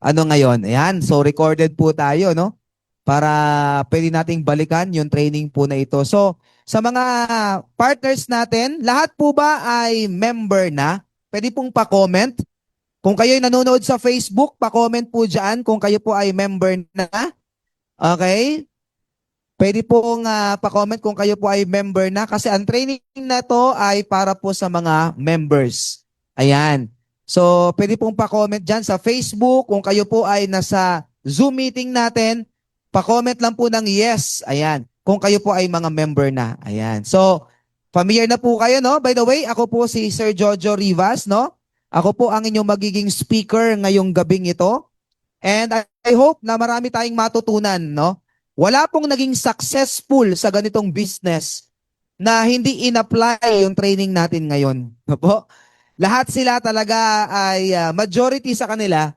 ano ngayon. Ayan, so recorded po tayo, no? Para pwede nating balikan yung training po na ito. So, sa mga partners natin, lahat po ba ay member na? Pwede pong pa-comment. Kung kayo'y nanonood sa Facebook, pa-comment po dyan kung kayo po ay member na. Okay? Pwede pong pa-comment kung kayo po ay member na kasi ang training na to ay para po sa mga members. Ayan. So, pwede pong pa-comment dyan sa Facebook. Kung kayo po ay nasa Zoom meeting natin, pa-comment lang po ng yes. Ayan. Kung kayo po ay mga member na. Ayan. So, familiar na po kayo, no? By the way, ako po si Sir Jojo Rivas, no? Ako po ang inyong magiging speaker ngayong gabing ito. And I hope na marami tayong matutunan, no? Wala pong naging successful sa ganitong business na hindi in-apply yung training natin ngayon. No po? Lahat sila talaga ay majority sa kanila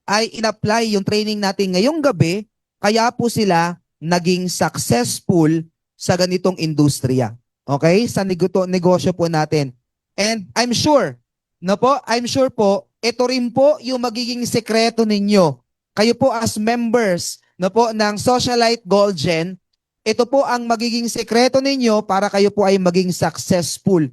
ay in-apply yung training natin ngayong gabi, kaya po sila naging successful sa ganitong industriya. Okay? Sa negosyo po natin. And I'm sure, no po, I'm sure po, ito rin po yung magiging sekreto ninyo. Kayo po as members, no po, ng Socialite Gold Gen, ito po ang magiging sekreto ninyo para kayo po ay maging successful.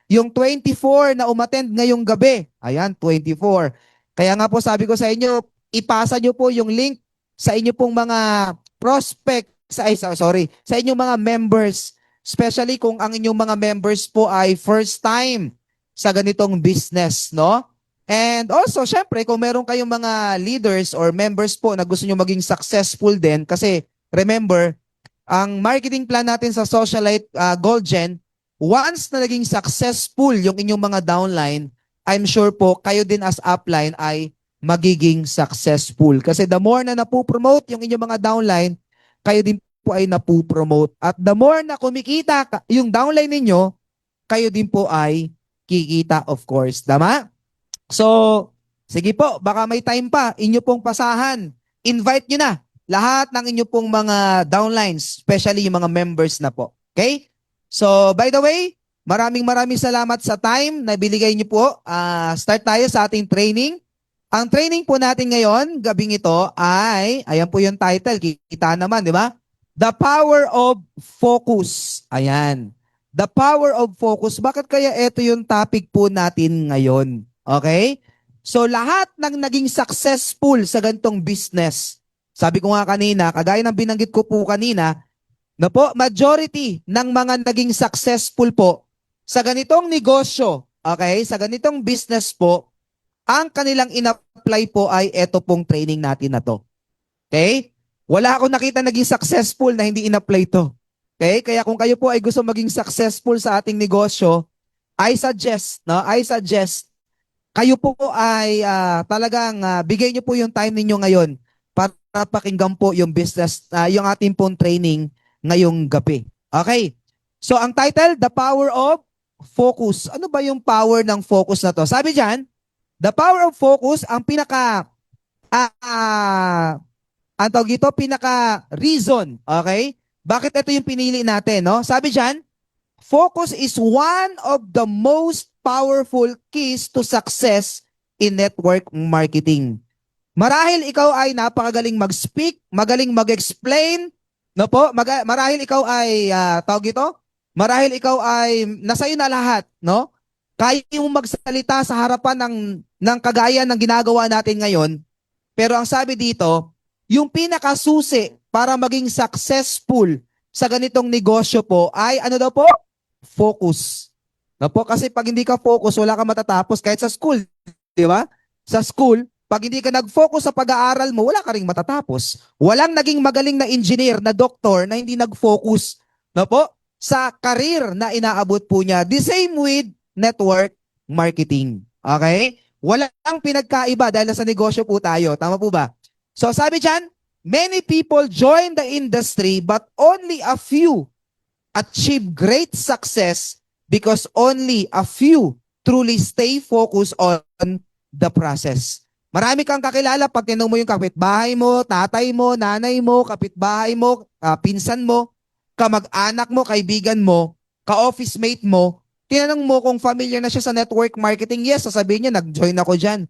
Yung 24 na umattend ngayong gabi, ayan, 24. Kaya nga po sabi ko sa inyo, ipasa nyo po yung link sa inyo pong mga prospect, sa inyong mga members, especially kung ang inyong mga members po ay first time sa ganitong business, no? And also, syempre, kung meron kayong mga leaders or members po na gusto nyo maging successful din, kasi remember, ang marketing plan natin sa Socialite Gold Gen, once na naging successful yung inyong mga downline, I'm sure po kayo din as upline ay magiging successful. Kasi the more na napupromote yung inyong mga downline, kayo din po ay napupromote. At the more na kumikita yung downline ninyo, kayo din po ay kikita, of course. Tama? So, sige po, baka may time pa, inyo pong pasahan. Invite nyo na lahat ng inyo pong mga downlines, especially yung mga members na po. Okay? So, by the way, maraming salamat sa time na binigay nyo po. Start tayo sa ating training. Ang training po natin ngayon, gabing ito, ay, ayan po yung title, kita naman, di ba? The Power of Focus. Ayan. The Power of Focus. Bakit kaya ito yung topic po natin ngayon? Okay? So, lahat ng naging successful sa ganitong business, sabi ko nga kanina, kagaya ng binanggit ko po kanina, na po, majority ng mga naging successful po sa ganitong negosyo, okay, sa ganitong business po, ang kanilang in-apply po ay eto pong training natin na to. Okay? Wala akong nakita naging successful na hindi in-apply to. Okay? Kaya kung kayo po ay gusto maging successful sa ating negosyo, I suggest, kayo po ay talagang bigay niyo po yung time ninyo ngayon para pakinggan po yung business, yung ating pong training ngayong gabi. Okay? So ang title, The Power of Focus. Ano ba yung power ng focus na to? Sabi dyan, the power of focus, ang pinaka, ang tawag ito, pinaka reason. Okay? Bakit ito yung pinili natin? No? Sabi dyan, focus is one of the most powerful keys to success in network marketing. Marahil ikaw ay napakagaling mag-speak, magaling mag-explain, no po? Marahil ikaw ay tawag ito, marahil ikaw ay nasa iyo na lahat, no? Kaya mo magsalita sa harapan ng kagaya ng ginagawa natin ngayon. Pero ang sabi dito, yung pinakasusi para maging successful sa ganitong negosyo po ay ano daw po? Focus. No po? Kasi pag hindi ka focus, wala ka matatapos kahit sa school, di ba? Sa school, pag hindi ka nag-focus sa pag-aaral mo, wala ka ring matatapos. Walang naging magaling na engineer, na doktor na hindi nag-focus, no po, sa career na inaabot po niya. The same with network marketing. Okay? Walang pinagkaiba dahil sa negosyo po tayo. Tama po ba? So sabi dyan, many people join the industry but only a few achieve great success because only a few truly stay focused on the process. Marami kang kakilala pag tinanong mo yung kapitbahay mo, tatay mo, nanay mo, kapitbahay mo, pinsan mo, kamag-anak mo, kaibigan mo, ka-office mate mo, tinanong mo kung familiar na siya sa network marketing. Yes, sasabihin niya, nag-join ako dyan.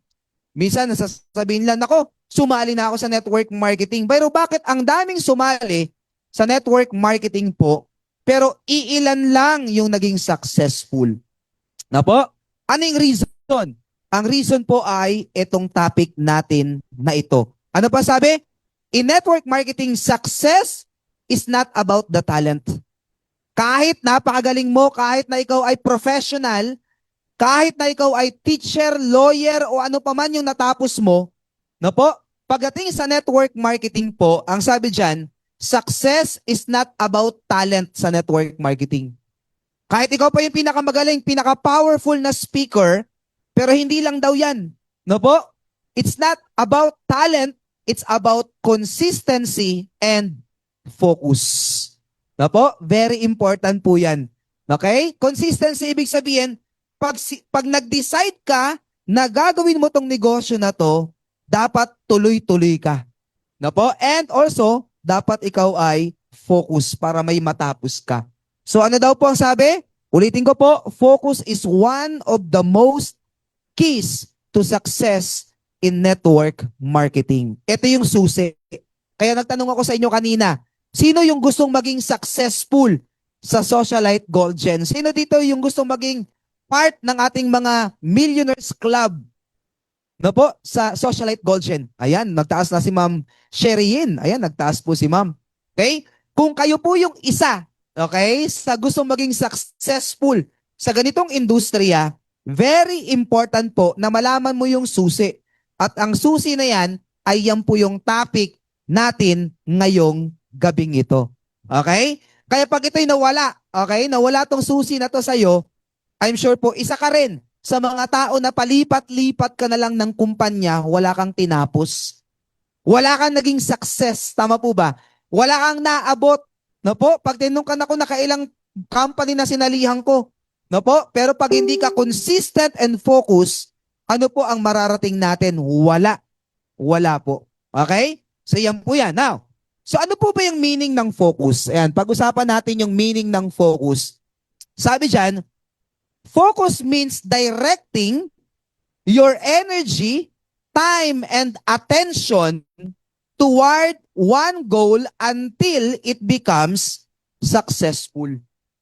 Minsan nasasabihin lang, nako, sumali na ako sa network marketing. Pero bakit ang daming sumali sa network marketing po, pero iilan lang yung naging successful? Na po? Anong reason? Ang reason po ay itong topic natin na ito. Ano pa sabi? In network marketing, success is not about the talent. Kahit napakagaling mo, kahit na ikaw ay professional, kahit na ikaw ay teacher, lawyer, o ano pa man yung natapos mo, na po, pagdating sa network marketing po, ang sabi dyan, success is not about talent sa network marketing. Kahit ikaw pa yung pinakamagaling, pinaka-powerful na speaker, pero hindi lang daw yan. No po? It's not about talent, it's about consistency and focus. No po? Very important po yan. Okay? Consistency, ibig sabihin, pag nag-decide ka na gagawin mo tong negosyo na to, dapat tuloy-tuloy ka. No po? And also, dapat ikaw ay focus para may matapos ka. So ano daw po ang sabi? Ulitin ko po, focus is one of the most keys to success in network marketing. Ito yung susi. Kaya nagtanong ako sa inyo kanina, sino yung gustong maging successful sa Socialite Gold Gen? Sino dito yung gustong maging part ng ating mga Millionaires Club? No po, sa Socialite Gold Gen. Ayan, nagtaas na si Ma'am Sherryin. Ayan, nagtaas po si Ma'am. Okay? Kung kayo po yung isa, okay, sa gustong maging successful sa ganitong industriya, very important po na malaman mo yung susi. At ang susi na yan ay yan po yung topic natin ngayong gabing ito. Okay? Kaya pag ito'y nawala, okay, nawala tong susi na to sa'yo, I'm sure po, isa ka rin sa mga tao na palipat-lipat ka na lang ng kumpanya, wala kang tinapos. Wala kang naging success. Tama po ba? Wala kang naabot. No po? Pag tinanong ka na ako, nakailang company na sinalihan ko. No po? Pero pag hindi ka consistent and focus, ano po ang mararating natin? Wala. Wala po. Okay? So yan po yan. Now, so ano po ba yung meaning ng focus? Ayan, pag-usapan natin yung meaning ng focus. Sabi dyan, focus means directing your energy, time, and attention toward one goal until it becomes successful.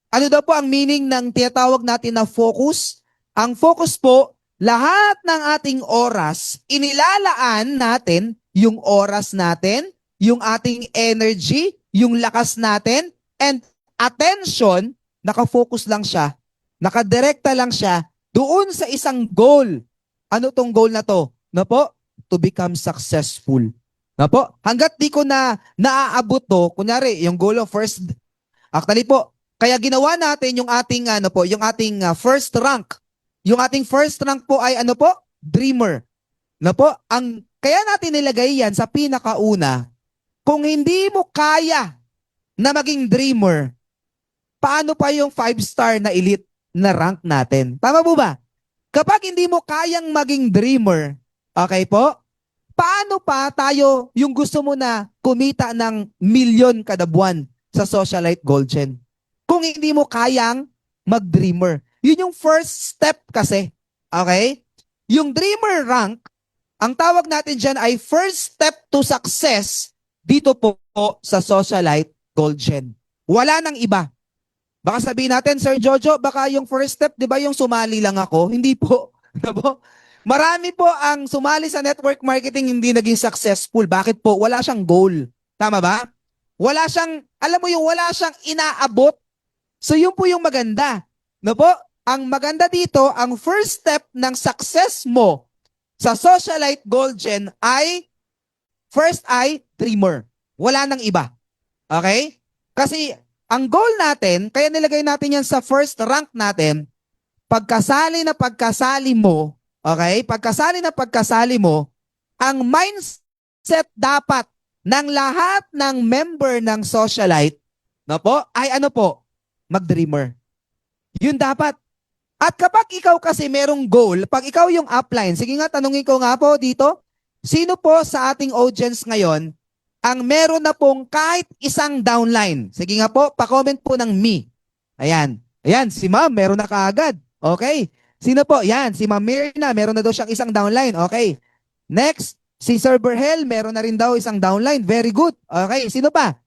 Ano daw po ang meaning ng tinatawag natin na focus? Ang focus po, lahat ng ating oras, inilalaan natin yung oras natin, yung ating energy, yung lakas natin, and attention, nakafocus lang siya. Nakadirekta lang siya doon sa isang goal. Ano tong goal na to? Na po? To become successful. Na po? Hanggat di ko na naaabot to, kunyari, yung goal of first, actually po, kaya ginawa natin yung ating, yung ating first rank. Yung ating first rank po ay ano po? Dreamer. Na po? Kaya natin nilagay yan sa pinakauna, kung hindi mo kaya na maging dreamer, paano pa yung 5-star na elite na rank natin? Tama po ba? Kapag hindi mo kayang maging dreamer, okay po? Paano pa tayo yung gusto mo na kumita ng milyon kada buwan sa Socialite Gold Gen? Kung hindi mo kayang mag-dreamer. Yun yung first step kasi. Okay? Yung dreamer rank, ang tawag natin dyan ay first step to success dito po sa Socialite Gold Gen. Wala nang iba. Baka sabihin natin, Sir Jojo, baka yung first step, di ba yung sumali lang ako? Hindi po. Marami po ang sumali sa network marketing hindi naging successful. Bakit po? Wala siyang goal. Tama ba? Wala siyang, alam mo yung wala siyang inaabot. So yun po yung maganda. No po? Ang maganda dito, ang first step ng success mo sa Socialite Gold Gen ay first ay dreamer. Wala nang iba. Okay? Kasi ang goal natin, kaya nilagay natin yan sa first rank natin, pagkasali mo, okay? Pagkasali mo, ang mindset dapat ng lahat ng member ng Socialite, no po, ay ano po? Mag-dreamer. Yun dapat. At kapag ikaw kasi merong goal, pag ikaw yung upline, sige nga, tanungin ko nga po dito, sino po sa ating audience ngayon ang meron na pong kahit isang downline? Sige nga po, pa-comment po ng me. Ayan. Ayan, si ma'am, meron na kaagad. Okay. Sino po? Yan, si Ma'am Mirna, meron na daw siyang isang downline. Okay. Next, si Sir Berhel, meron na rin daw isang downline. Very good. Okay, sino pa?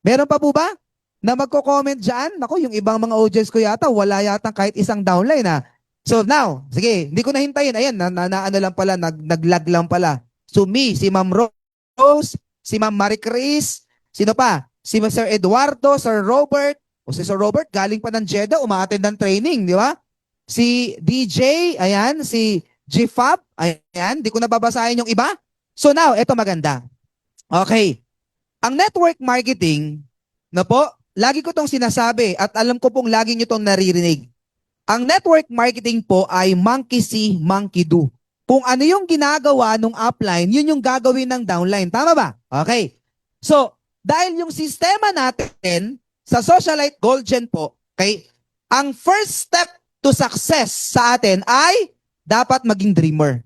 Meron pa po ba na magko-comment dyan? Naku, yung ibang mga audience ko yata, wala yata kahit isang downline ha. So now, sige, hindi ko na hintayin. Ayan, ano lang pala, naglag lang pala. So me, si Ma'am Rose, si Ma'am Marie Chris, sino pa? Si Sir Eduardo, Sir Robert. O si Sir Robert, galing pa ng Jeddah, umaattend ng training, di ba? Si DJ, ayan, si GFAB, ayan, di ko nababasahin yung iba. So now, eto maganda. Okay. Ang network marketing, na po, lagi ko tong sinasabi at alam ko pong lagi nyo tong naririnig. Ang network marketing po ay monkey see, monkey do. Kung ano yung ginagawa ng upline, yun yung gagawin ng downline. Tama ba? Okay. So, dahil yung sistema natin sa Socialite Gold Gen po, okay, ang first step to success sa atin ay dapat maging dreamer.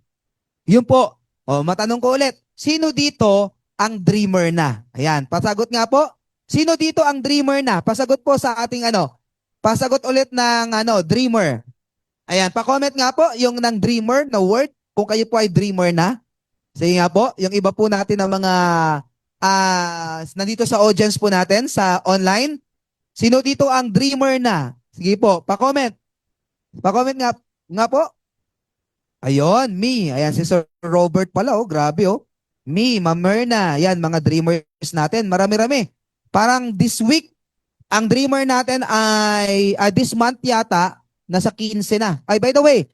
Yun po. O, matanong ko ulit, sino dito ang dreamer na? Ayan, pasagot nga po. Sino dito ang dreamer na? Pasagot po sa ating pasagot ulit ng dreamer. Ayan, pa-comment nga po yung ng dreamer na word kung kayo po ay dreamer na. Sige nga po, yung iba po natin ng mga nandito sa audience po natin sa online. Sino dito ang dreamer na? Sige po, pa-comment. Pa-comment nga po. Ayun, me. Ayan, si Sir Robert pala, oh, grabe, oh. Me, Ma'am Myrna. Ayan, mga dreamers natin. Marami-rami. Parang this week, ang dreamer natin ay this month yata, nasa 15 na. Ay, by the way,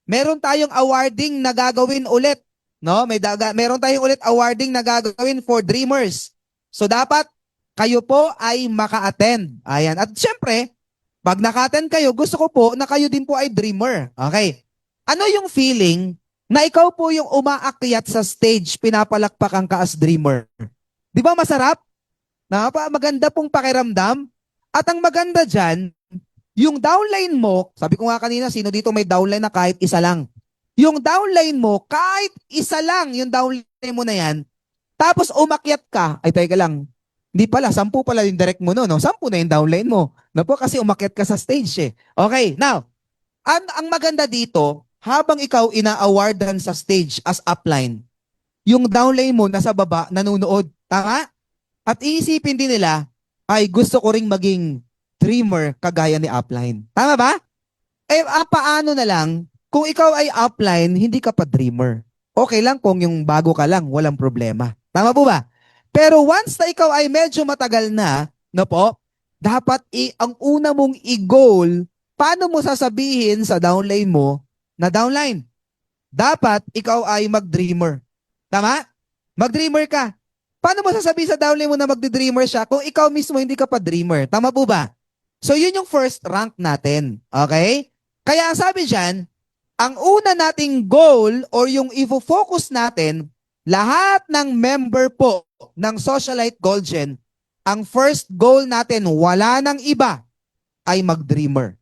meron tayong awarding na gagawin ulit. No? Meron tayong ulit awarding na gagawin for dreamers. So, dapat kayo po ay maka-attend. Ayan. At syempre, pag naka-attend kayo, gusto ko po na kayo din po ay dreamer. Okay. Ano yung feeling na ikaw po yung umaakyat sa stage, pinapalakpakan ka as dreamer? Di ba masarap? Maganda pong pakiramdam. At ang maganda dyan, yung downline mo, sabi ko nga kanina, sino dito may downline na kahit isa lang? Yung downline mo, kahit isa lang yung downline mo na yan, tapos umakyat ka, ay teka lang, hindi pala, 10 pala yung direct mo no? 10 na yung downline mo. No po, kasi umakyat ka sa stage eh. Okay, now, ang maganda dito, habang ikaw ina-awardan sa stage as upline, yung downline mo nasa baba, nanonood. Tama? At iisipin din nila, ay gusto ko ring maging dreamer kagaya ni upline. Tama ba? Eh, paano na lang, kung ikaw ay upline, hindi ka pa dreamer. Okay lang kung yung bago ka lang, walang problema. Tama po ba? Pero once na ikaw ay medyo matagal na po, dapat ang una mong i-goal, paano mo sasabihin sa downline mo na downline? Dapat ikaw ay mag-dreamer. Tama? Mag-dreamer ka. Paano mo sasabihin sa downline mo na magdi-dreamer siya kung ikaw mismo hindi ka pa dreamer? Tama po ba? So yun yung first rank natin. Okay? Kaya sabi dyan, ang una nating goal or yung i-focus natin, lahat ng member po ng Socialite Gold Gen, ang first goal natin, wala nang iba, ay mag-dreamer.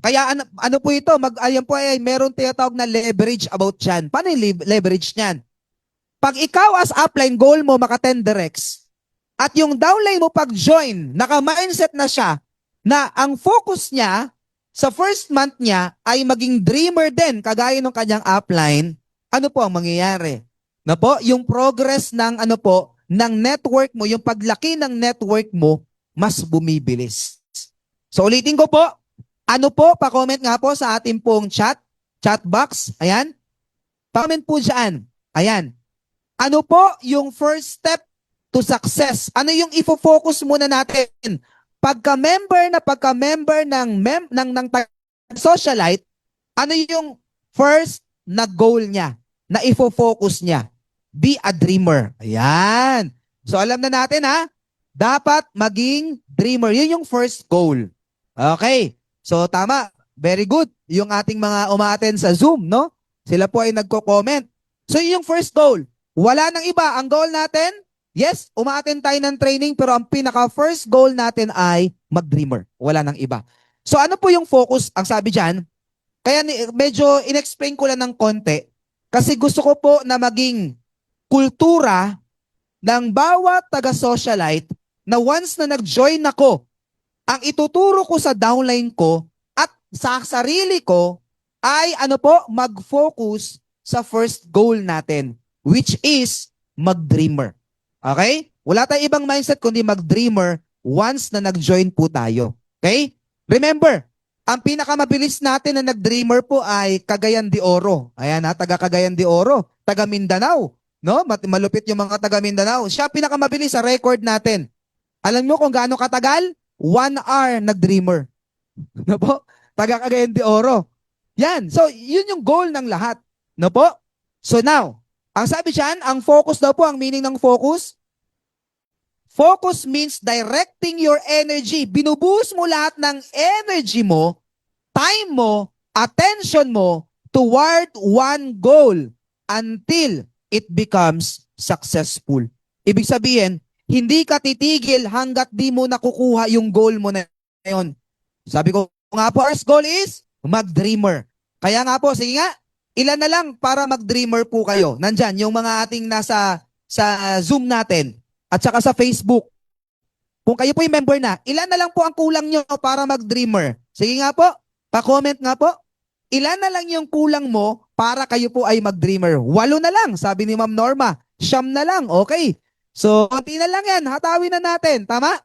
Kaya ano po ito? Ayan po ay meron tinatawag na leverage about dyan. Paano yung leverage niyan? Pag ikaw as upline, goal mo maka 10 directs, at yung downline mo pag-join, naka-mindset na siya na ang focus niya sa first month niya ay maging dreamer din, kagaya ng kanyang upline, ano po ang mangyayari? Na po, yung progress ng ng network mo, yung paglaki ng network mo, mas bumibilis. So ulitin ko po, pa-comment nga po sa ating pong chat box, ayan. Pa-comment po dyan, ayan. Ano po yung first step to success? Ano yung ifo-focus muna natin? Pagka-member ng Socialite, ano yung first na goal niya, na ifo-focus niya? Be a dreamer. Ayan. So alam na natin dapat maging dreamer. Yun yung first goal. Okay. So tama. Very good. Yung ating mga umaattend sa Zoom, no? Sila po ay nagko-comment. So yun yung first goal. Wala nang iba. Ang goal natin, yes, umaattend tayo ng training, pero ang pinaka-first goal natin ay mag-dreamer. Wala nang iba. So ano po yung focus? Ang sabi dyan, kaya medyo in-explain ko lang ng konti, kasi gusto ko po na maging kultura ng bawat taga-socialite na once na nag-join ako, ang ituturo ko sa downline ko at sa sarili ko ay mag-focus sa first goal natin, which is mag-dreamer. Okay? Wala tayong ibang mindset kundi mag-dreamer once na nag-join po tayo. Okay? Remember, ang pinakamabilis natin na nag-dreamer po ay Cagayan de Oro. Ayan ha, taga Cagayan de Oro, taga Mindanao. No? Malupit yung mga taga Mindanao. Siya pinakamabilis sa record natin. Alam mo kung gaano katagal? 1 hour nag-dreamer. No po? Taga Cagayan de Oro. Yan. So, yun yung goal ng lahat. No po? So now, ang sabi dyan, ang focus daw po, ang meaning ng focus, focus means directing your energy. Binubuhos mo lahat ng energy mo, time mo, attention mo toward one goal until it becomes successful. Ibig sabihin, hindi ka titigil hanggat di mo nakukuha yung goal mo na yun. Sabi ko nga po, first goal is mag-dreamer. Kaya nga po, sige nga, ilan na lang para mag-dreamer po kayo. Nandyan, yung mga ating nasa sa Zoom natin at saka sa Facebook. Kung kayo po yung member na, ilan na lang po ang kulang nyo para mag-dreamer? Sige nga po, pa-comment nga po. Ilan na lang yung kulang mo para kayo po ay mag-dreamer? 8 na lang, sabi ni Ma'am Norma. 9 na lang, okay. So, konti na lang yan, hatawin na natin, tama?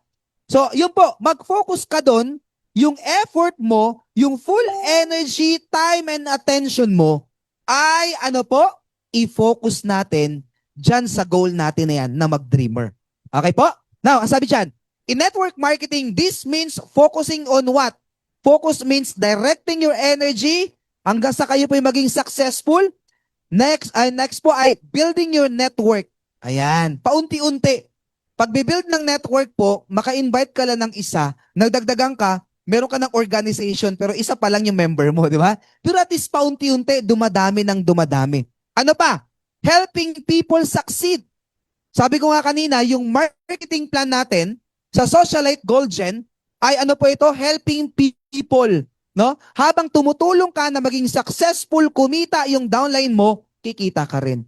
So, yun po, mag-focus ka doon, yung effort mo, yung full energy, time, and attention mo, ay ano po, i-focus natin dyan sa goal natin na yan, na mag-dreamer. Okay po? Now, ang sabi dyan, in network marketing, this means focusing on what? Focus means directing your energy hanggang sa kayo po maging successful. Next po ay building your network. Ayan, paunti-unti. Pag build ng network po, maka-invite ka lang ng isa, nagdagdagan ka, meron ka ng organization, pero isa pa lang yung member mo, di ba? Pero at least paunti-unti, dumadami ng dumadami. Ano pa? Helping people succeed. Sabi ko nga kanina, yung marketing plan natin sa Socialite Gold Gen ay ano po ito? Helping people. No? Habang tumutulong ka na maging successful, kumita yung downline mo, kikita ka rin.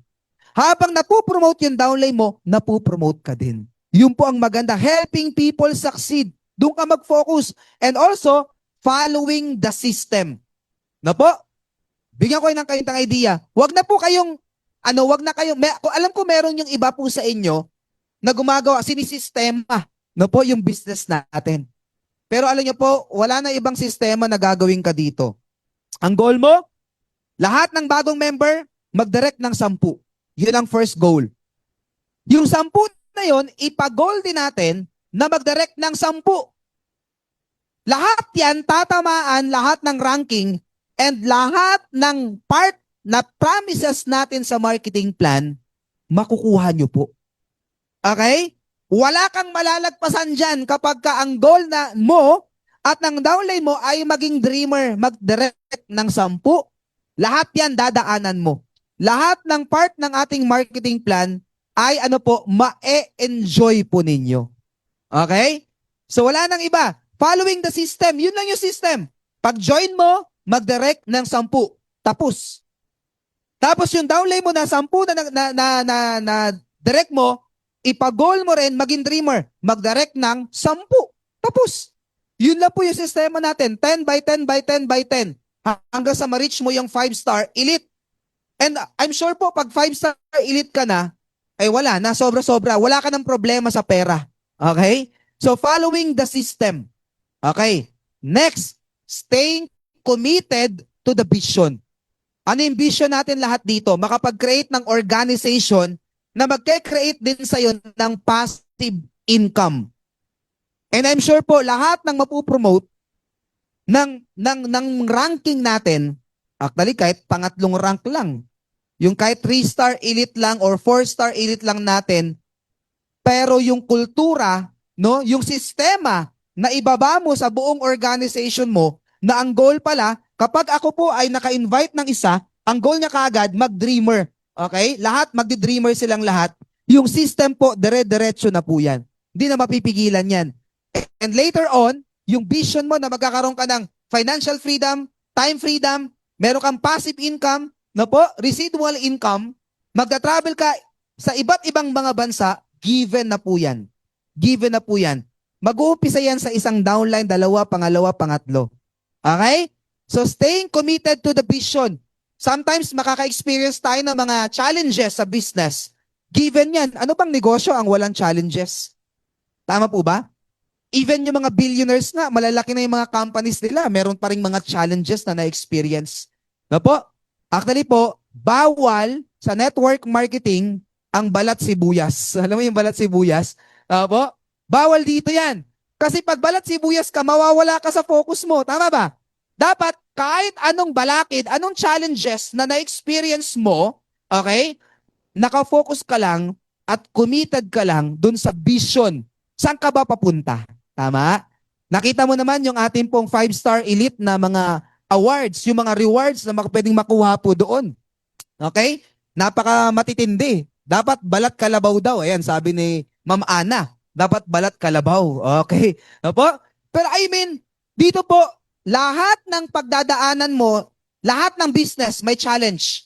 Habang napupromote yung downline mo, napupromote ka din. Yun po ang maganda. Helping people succeed. Doon ka mag-focus. And also, following the system. Na po? Bigyan ko ng kayong idea. Wag na po kayong, wag na kayong, alam ko meron yung iba po sa inyo na gumagawa, sinisistema. Na po yung business natin. Pero alam niyo po, wala na ibang sistema na gagawin ka dito. Ang goal mo, lahat ng bagong member, mag-direct ng 10. Yun ang first goal. Yung 10 na yun, ipag-goal din natin na mag-direct ng 10. Lahat yan, tatamaan lahat ng ranking and lahat ng part na promises natin sa marketing plan, makukuha nyo po. Okay? Wala kang malalagpasan dyan kapag ka ang goal na mo at ng downline mo ay maging dreamer, mag-direct ng 10. Lahat yan dadaanan mo. Lahat ng part ng ating marketing plan ay ma-enjoy po ninyo. Okay? So wala nang iba. Following the system, yun lang yung system. Pag join mo, mag-direct ng 10. Tapos. Tapos yung downline mo na 10 na direct mo, ipag-goal mo rin, maging dreamer, mag-direct ng 10. Tapos. Yun lang po yung sistema natin. 10 by 10 by 10 by 10. Hanggang sa ma-reach mo yung 5-star elite. And I'm sure po, pag 5-star elite ka na, ay wala na, sobra-sobra. Wala ka ng problema sa pera. Okay? So, following the system. Okay. Next, staying committed to the vision. Ano yung vision natin lahat dito? Makapag-create ng organization na magke-create din sa'yo ng passive income. And I'm sure po, lahat ng mapupromote ng ranking natin, actually, kahit pangatlong rank lang. Yung kahit 3-star elite lang or 4-star elite lang natin, pero yung kultura, no, yung sistema na ibaba mo sa buong organization mo, na ang goal pala, kapag ako po ay naka-invite ng isa, ang goal niya kaagad, mag-dreamer. Okay? Lahat, magdi-dreamer silang lahat. Yung system po, dire-diretso na po yan. Hindi na mapipigilan yan. And later on, yung vision mo na magkakaroon ka ng financial freedom, time freedom, meron kang passive income, residual income, magta-travel ka sa iba't ibang mga bansa, given na po yan. Given na po yan. Mag-uumpisa yan sa isang downline, 2, pangalawa, pangatlo. Okay? So staying committed to the vision. Sometimes makaka-experience tayo ng mga challenges sa business. Given yan, ano bang negosyo ang walang challenges? Tama po ba? Even yung mga billionaires nga, malalaki na yung mga companies nila, meron pa ring mga challenges na na-experience. No po? Actually po, bawal sa network marketing ang balat sibuyas. Alam mo yung balat sibuyas? Po? Bawal dito yan. Kasi pag balat sibuyas ka, mawawala ka sa focus mo. Tama ba? Dapat kahit anong balakid, anong challenges na na-experience mo, okay, nakafocus ka lang at committed ka lang dun sa vision. Saan ka ba papunta? Tama? Nakita mo naman yung ating pong 5-star elite na mga awards, yung mga rewards na pwedeng makuha po doon. Okay? Napaka matitindi. Dapat balat kalabaw daw. Ayan, sabi ni Ma'am Ana. Dapat balat kalabaw. Okay? Opo? Pero I mean, dito po, lahat ng pagdadaanan mo, lahat ng business may challenge.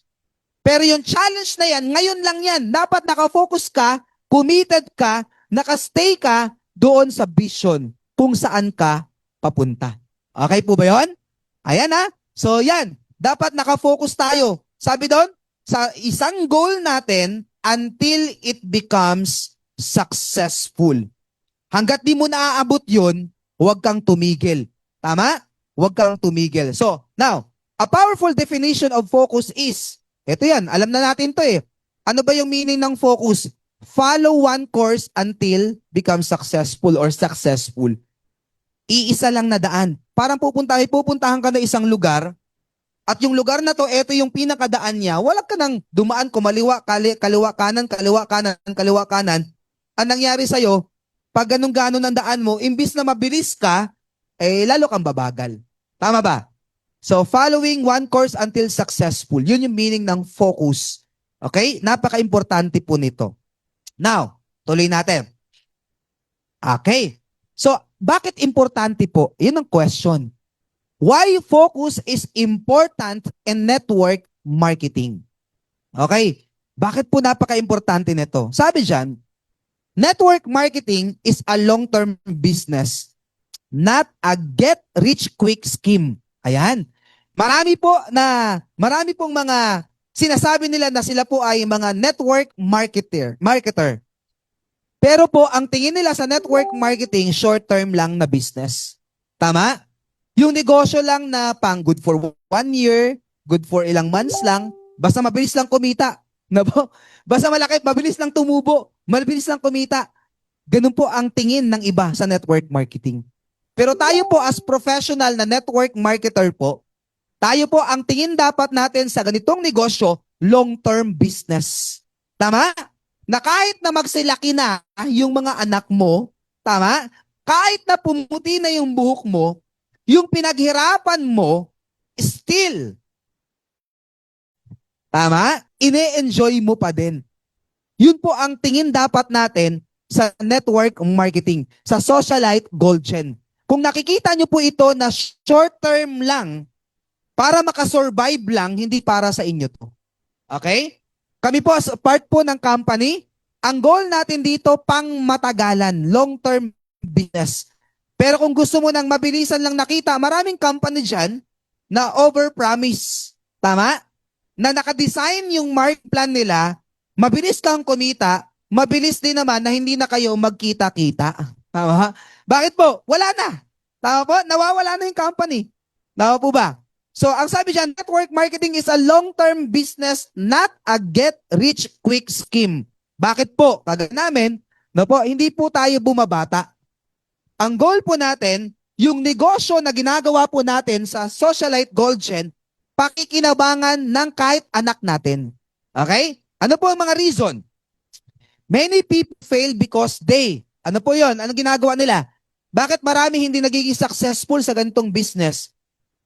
Pero yung challenge na yan, ngayon lang yan. Dapat nakafocus ka, committed ka, nakastay ka doon sa vision kung saan ka papunta. Okay po ba yun? Ayan ha. So yan, dapat nakafocus tayo. Sabi doon, sa isang goal natin until it becomes successful. Hanggat di mo naaabot yun, huwag kang tumigil. Tama? Huwag kang tumigil. So, now, a powerful definition of focus is, ito yan, alam na natin to eh. Ano ba yung meaning ng focus? Follow one course until become successful or successful. Iisa lang na daan. Parang pupuntahan ka na isang lugar at yung lugar na to, ito yung pinakadaan niya. Wala ka nang dumaan kumaliwa, kaliwa kanan, kaliwa kanan, kaliwa kanan. Ang nangyari sa'yo, pag ganun-ganon ang daan mo, imbis na mabilis ka, lalo kang babagal. Tama ba? So, following one course until successful. Yun yung meaning ng focus. Okay? Napaka-importante po nito. Now, tuloy natin. Okay. So, bakit importante po? Yun ang question. Why focus is important in network marketing? Okay. Bakit po napaka-importante nito? Sabi dyan, network marketing is a long-term business, not a get-rich-quick scheme. Ayan. Marami pong mga sinasabi nila na sila po ay mga network marketer. Pero po, ang tingin nila sa network marketing, short-term lang na business. Tama? Yung negosyo lang na pang good for 1 year, good for ilang months lang, basta mabilis lang kumita. Na po? Basta malaki, mabilis lang tumubo, mabilis lang kumita. Ganun po ang tingin ng iba sa network marketing. Pero tayo po as professional na network marketer po, tayo po ang tingin dapat natin sa ganitong negosyo, long-term business. Tama? Na kahit na magsilaki na yung mga anak mo, tama? Kahit na pumuti na yung buhok mo, yung pinaghirapan mo, still, tama? Ine-enjoy mo pa din. Yun po ang tingin dapat natin sa network marketing, sa Socialite Gold Gen. Kung nakikita nyo po ito na short term lang, para makasurvive lang, hindi para sa inyo to. Okay? Kami po as part po ng company, ang goal natin dito pang matagalan, long-term business. Pero kung gusto mo nang mabilisan lang nakita, maraming company dyan na overpromise. Tama? Na nakadesign yung market plan nila, mabilis kang kumita, mabilis din naman na hindi na kayo magkita-kita. Tama? Bakit po? Wala na. Tama po? Nawawala na yung company. Tama po ba? So, ang sabi dyan, network marketing is a long-term business, not a get-rich-quick scheme. Bakit po? Kagaya namin, no po, hindi po tayo bumabata. Ang goal po natin, yung negosyo na ginagawa po natin sa Socialite Gold Gen, pakikinabangan ng kahit anak natin. Okay? Ano po ang mga reason? Many people fail because ano po yon? Anong ginagawa nila? Bakit marami hindi nagiging successful sa ganitong business?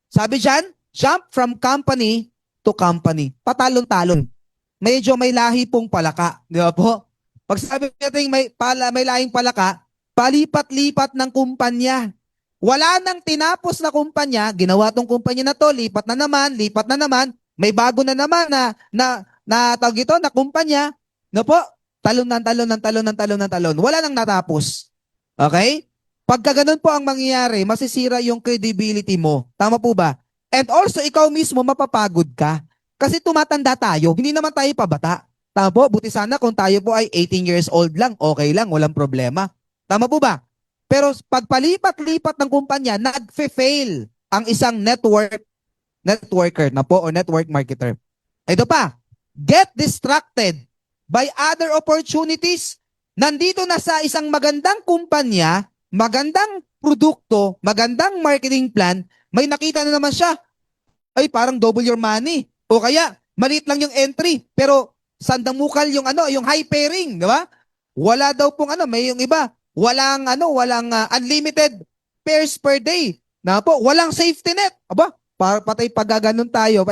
Sabi dyan, jump from company to company. Patalon-talon. Medyo may lahi pong palaka. Di ba po? Pag sabi natin may lahing palaka, palipat-lipat ng kumpanya. Wala nang tinapos na kumpanya, ginawa tong kumpanya na to, lipat na naman, may bago na naman na tawag ito, na kumpanya. No po? Talon ng talon. Wala nang natapos. Okay? Pagka ganun po ang mangyayari, masisira yung credibility mo. Tama po ba? And also, ikaw mismo, mapapagod ka. Kasi tumatanda tayo, hindi naman tayo pabata. Tama po? Buti sana kung tayo po ay 18 years old lang, okay lang, walang problema. Tama po ba? Pero pagpalipat-lipat ng kumpanya, nagfe-fail ang isang networker na po o network marketer. Ito pa, get distracted by other opportunities. Nandito na sa isang magandang kumpanya, magandang produkto, magandang marketing plan, may nakita na naman siya, ay parang double your money. O kaya, maliit lang yung entry, pero sandamukal yung yung high pairing, di ba? Wala daw pong may yung iba, walang unlimited pairs per day. Na po, walang safety net. Aba, patay pagaganon tayo,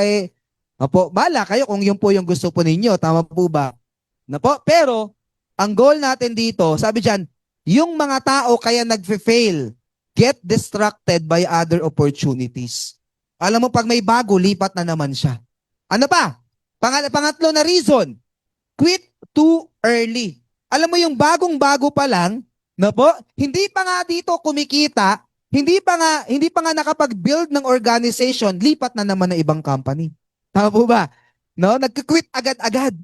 apo, bala kayo kung yun po yung gusto po ninyo, tama po ba? Na po, pero ang goal natin dito, sabi diyan, yung mga tao kaya nagfe-fail, get distracted by other opportunities. Alam mo, pag may bago, lipat na naman siya. Ano pa? Pangatlo na reason, quit too early. Alam mo, yung bagong-bago pa lang, na po, hindi pa nga dito kumikita, hindi pa nga nakapag-build ng organization, lipat na naman ng ibang company. Tama po ba? No? Nagka-quit agad-agad.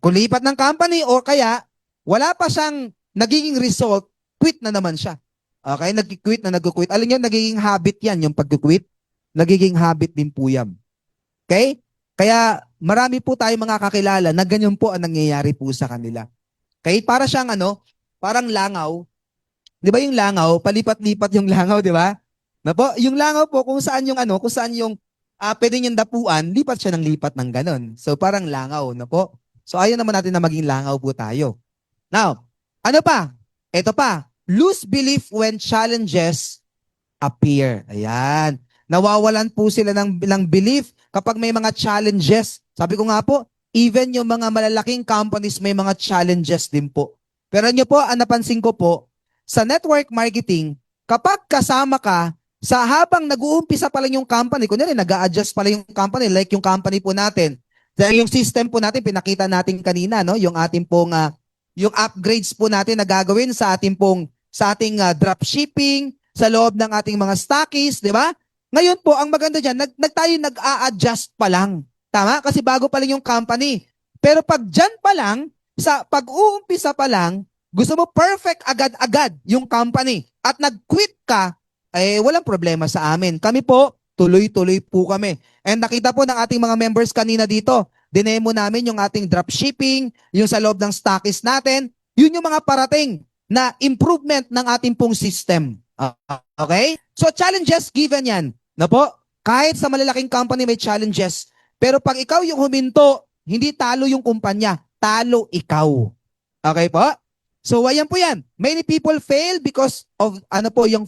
Kulipat ng company o kaya wala pa siyang nagiging result, quit na naman siya. Okay? Nagki-quit. Alam niyo, nagiging habit yan, yung pag-quit. Nagiging habit din po yan. Okay? Kaya marami po tayong mga kakilala na ganyan po ang nangyayari po sa kanila. Okay? Para siyang parang langaw. Di ba yung langaw? Palipat-lipat yung langaw, di ba? Na po, yung langaw po kung saan yung pwede niyang dapuan, lipat siya ng lipat ng ganon. So parang langaw, na po. So ayaw naman natin na maging langaw po tayo. Now, ano pa? Ito pa, lose belief when challenges appear. Ayan. Nawawalan po sila ng belief kapag may mga challenges. Sabi ko nga po, even yung mga malalaking companies may mga challenges din po. Pero nyo po, napansin ko po, sa network marketing, kapag kasama ka, sa habang nag-uumpisa pa lang yung company, kunyari nag-a-adjust pa lang yung company, like yung company po natin, dahil yung system po natin, pinakita natin kanina, no? Yung ating pong, yung upgrades po natin na gagawin sa ating dropshipping, sa loob ng ating mga stockies, di ba? Ngayon po, ang maganda dyan, tayo nag-a-adjust pa lang. Tama? Kasi bago pa lang yung company. Pero pag dyan pa lang, sa pag-uumpisa pa lang, gusto mo perfect agad-agad yung company at nag-quit ka, walang problema sa amin. Kami po, tuloy-tuloy po kami. And nakita po ng ating mga members kanina dito, dinemo namin yung ating dropshipping, yung sa loob ng stockies natin, yun yung mga parating na improvement ng ating pong system. Okay? So challenges given yan. Na po, kahit sa malalaking company may challenges, pero pag ikaw yung huminto, hindi talo yung kumpanya, talo ikaw. Okay po? So ayan po yan. Many people fail because of yung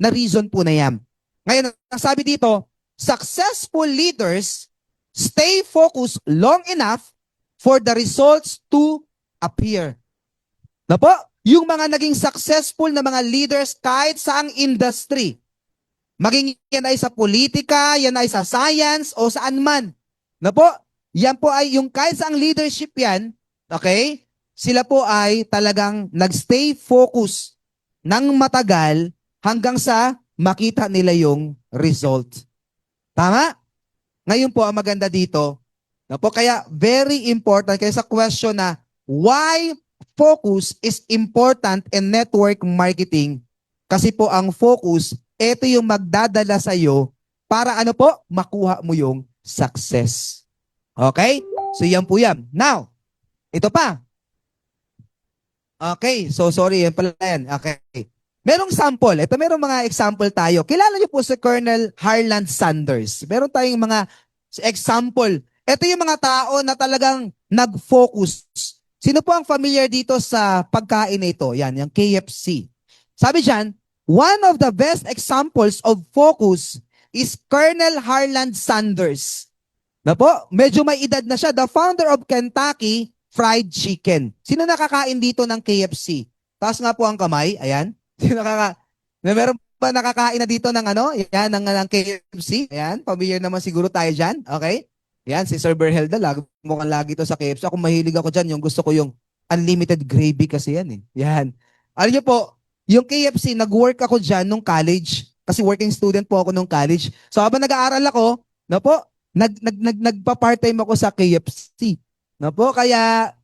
na reason po na yan. Ngayon, ang sabi dito, successful leaders stay focused long enough for the results to appear. Na po, yung mga naging successful na mga leaders kahit saang industry, maging yan ay sa politika, yan ay sa science, o saan man. Na po, yan po ay yung kahit saang leadership yan, okay, sila po ay talagang nagstay focus ng matagal hanggang sa makita nila yung result. Tama? Ngayon po, ang maganda dito, na po, kaya very important, kaya sa question na, why focus is important in network marketing? Kasi po ang focus, ito yung magdadala sa iyo para makuha mo yung success. Okay? So yan po yan. Now, ito pa. Okay, so sorry, yan pala yan. Okay. Merong sample. Ito, merong mga example tayo. Kilala niyo po si Colonel Harland Sanders. Meron tayong mga example. Ito yung mga tao na talagang nag-focus. Sino po ang familiar dito sa pagkain na ito? Yan, yung KFC. Sabi dyan, one of the best examples of focus is Colonel Harland Sanders. Na po, medyo may edad na siya. The founder of Kentucky Fried Chicken. Sino nakakain dito ng KFC? Taas nga po ang kamay. Ayan. Sino meron ba nakakain na dito ng Yan, ng KFC. Ayan, familiar naman siguro tayo dyan. Okay? Yan, si Sir Berhelda, mukhang lagi to sa KFC. Ako mahilig ako dyan. Yung gusto ko yung unlimited gravy kasi yan eh. Yan. Alam niyo po, yung KFC, nag-work ako dyan nung college. Kasi working student po ako nung college. So habang nag-aaral ako, Nagpa-part-time ako sa KFC. No po, kaya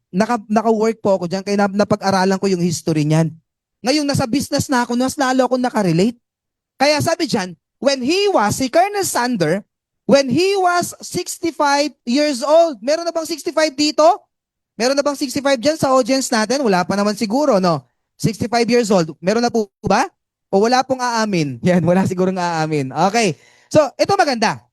naka-work po ako diyan, kaya napag-aralan ko yung history niyan. Ngayon nasa business na ako, mas lalo ako nakarelate. Kaya sabi diyan, si Colonel Sander, when he was 65 years old, meron na bang 65 dito? Meron na bang 65 dyan sa audience natin? Wala pa naman siguro, no? 65 years old. Meron na po ba? O wala pong aamin? Yan, wala sigurong aamin. Okay. So, ito maganda.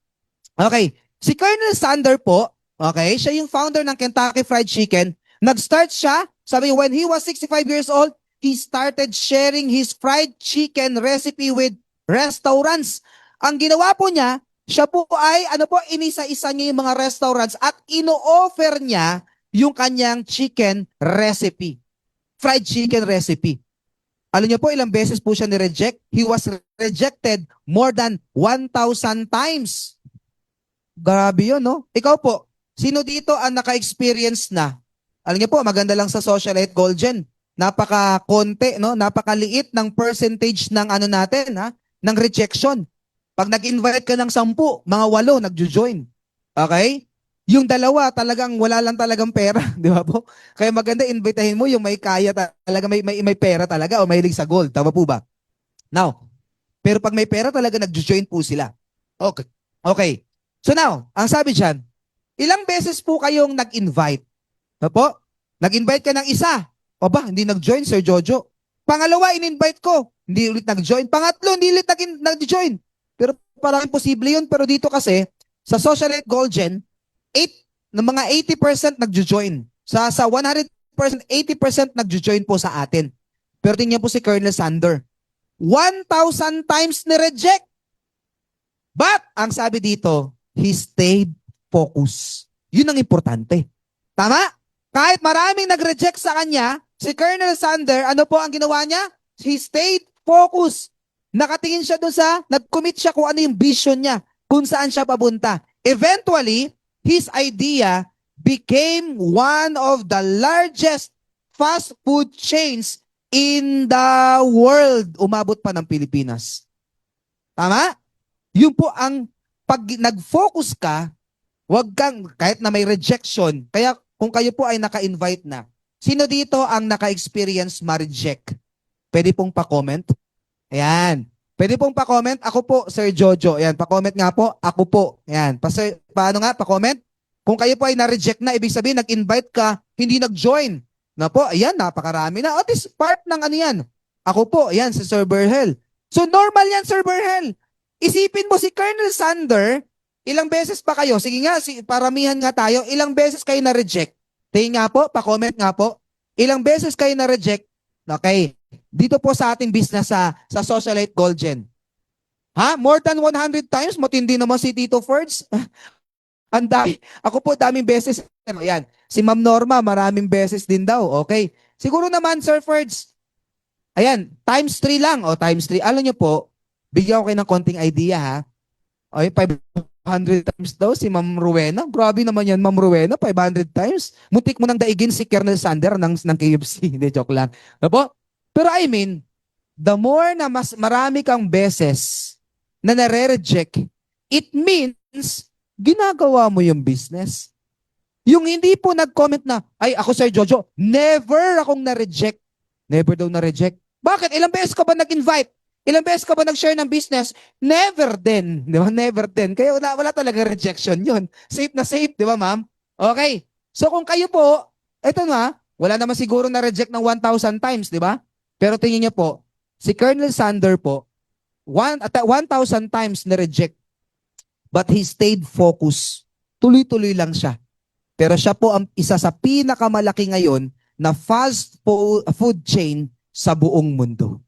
Okay. Si Colonel Sander po, okay, siya yung founder ng Kentucky Fried Chicken. Nag-start siya, sabi when he was 65 years old, he started sharing his fried chicken recipe with restaurants. Ang ginawa po niya, siya po ay, inisa-isa niya yung mga restaurants at ino-offer niya yung kanyang chicken recipe. Fried chicken recipe. Alam niyo po, ilang beses po siya ni-reject? He was rejected more than 1,000 times. Grabe yun, no? Ikaw po, sino dito ang naka-experience na? Alam niyo po, maganda lang sa Socialite Golden. Napaka-konti, no? Napakaliit ng percentage ng ano natin, ha? Ng rejection. Pag nag-invite ka ng 10, mga 8 nagjo-join. Okay? Yung 2 talagang wala lang talagang pera, di ba po? Kaya maganda invitahin mo yung may kaya talaga, may pera talaga o mahilig sa gold. Tama po ba? Now, pero pag may pera talaga nagjo-join po sila. Okay. Okay. So now, ang sabi diyan, ilang beses po kayong nag-invite? Tama po? Nag-invite ka ng isa. O ba, hindi nag-join, Sir Jojo. Pangalawa, in-invite ko. Hindi ulit nag-join. Pangatlo, hindi ulit nag-join. Pero parang imposible yun. Pero dito kasi, sa Socialite Golden, ng mga 80% nagjo-join. Sa 100%, 80% nagjo-join po sa atin. Pero tingnan po si Colonel Sander. 1,000 times ni-reject. But, ang sabi dito, he stayed focused. Yun ang importante. Tama? Kahit maraming nag-reject sa kanya, si Colonel Sander, ano po ang ginawa niya? He stayed focused. Nakatingin siya doon nag-commit siya kung ano yung vision niya, kung saan siya papunta. Eventually, his idea became one of the largest fast food chains in the world. Umabot pa ng Pilipinas. Tama? Yun po ang pag nag-focus ka, wag kang, kahit na may rejection, kaya kung kayo po ay naka-invite na, sino dito ang naka-experience ma-reject? Pwede pong pa-comment? Ayan. Pwede pong pa-comment? Ako po, Sir Jojo. Ayan, pa-comment nga po. Ako po. Ayan. Paano nga? Pa-comment? Kung kayo po ay na-reject na, ibig sabihin, nag-invite ka, hindi nag-join. Na po, ayan, napakarami na. At is part ng ano yan. Ako po, ayan, si Sir Berhel. So, normal yan, Sir Berhel. Isipin mo si Colonel Sander, ilang beses pa kayo? Sige nga, paramihan nga tayo. Ilang beses kayo na-reject? Tingin nga po, pa-comment nga po. Ilang beses kayo na-reject? Okay. Dito po sa ating business sa Socialite Golden. Ha? More than 100 times? Matindi naman si Tito Fords. Ang dami. Ako po, daming beses. Ayan. Si Ma'am Norma, maraming beses din daw. Okay. Siguro naman, Sir Fords. Ayan, times 3 lang. O, times 3. Alam nyo po, bigyan ko kayo ng konting idea, ha? Okay, 500 times daw si Ma'am Rowena. Grabe naman yan, Ma'am Rowena. 500 times. Muntik mo nang daigin si Colonel Sander ng KFC. Hindi, joke lang. Apo? Pero I mean, the more na mas marami kang beses na nare-reject, it means ginagawa mo yung business. Yung hindi po nag-comment na, ay ako Sir Jojo, never akong na-reject. Never daw na-reject. Bakit? Ilang beses ka ba nag-invite? Ilang beses ka ba nag-share ng business? Never din. Di ba? Never din. Kaya wala talaga rejection yun. Safe na safe, di ba ma'am? Okay. So kung kayo po, eto na, wala naman siguro na-reject ng 1,000 times, di ba? Pero tingin niyo po, si Colonel Sander po, 1,000 times na-reject. But he stayed focused. Tuloy-tuloy lang siya. Pero siya po ang isa sa pinakamalaki ngayon na fast food chain sa buong mundo.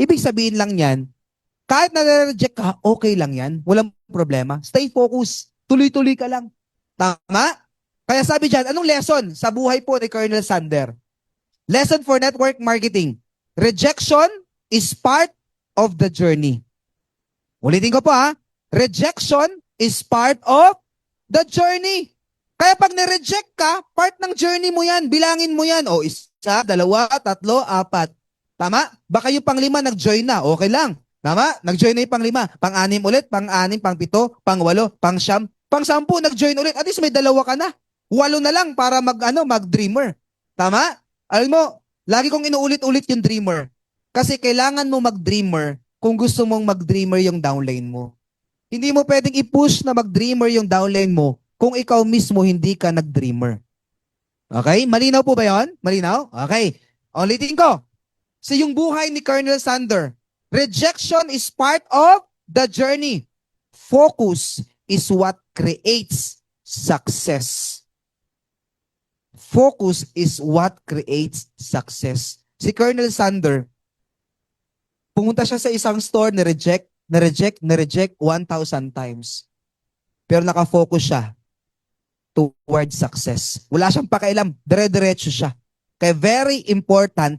Ibig sabihin lang yan, kahit na-reject ka, okay lang yan. Walang problema. Stay focused. Tuloy-tuloy ka lang. Tama? Kaya sabi dyan, anong lesson sa buhay po ni Colonel Sander? Lesson for network marketing. Rejection is part of the journey. Ulitin ko po ha. Rejection is part of the journey. Kaya pag nireject ka, part ng journey mo yan. Bilangin mo yan. O, 1, 2, 3, 4. Tama? Baka yung pang-5 nag-join na. Okay lang. Tama? Nag-join na yung pang-5. Pang-6 ulit, pang-6, pang-7, pang-8, pang-9, Pang-10, nag-join ulit. At least may 2 ka na. 8 na lang para mag-dreamer. Tama? Alam mo, lagi kong inuulit-ulit yung dreamer. Kasi kailangan mo mag-dreamer kung gusto mong mag-dreamer yung downline mo. Hindi mo pwedeng i-push na mag-dreamer yung downline mo kung ikaw mismo hindi ka nag-dreamer. Okay? Malinaw po ba yon? Malinaw? Okay. Ulitin ko. So yung buhay ni Colonel Sander, rejection is part of the journey. Focus is what creates success. Focus is what creates success. Si Colonel Sander, pumunta siya sa isang store, na-reject 1,000 times. Pero nakafocus siya towards success. Wala siyang pakialam, dire-diretso siya. Kaya very important,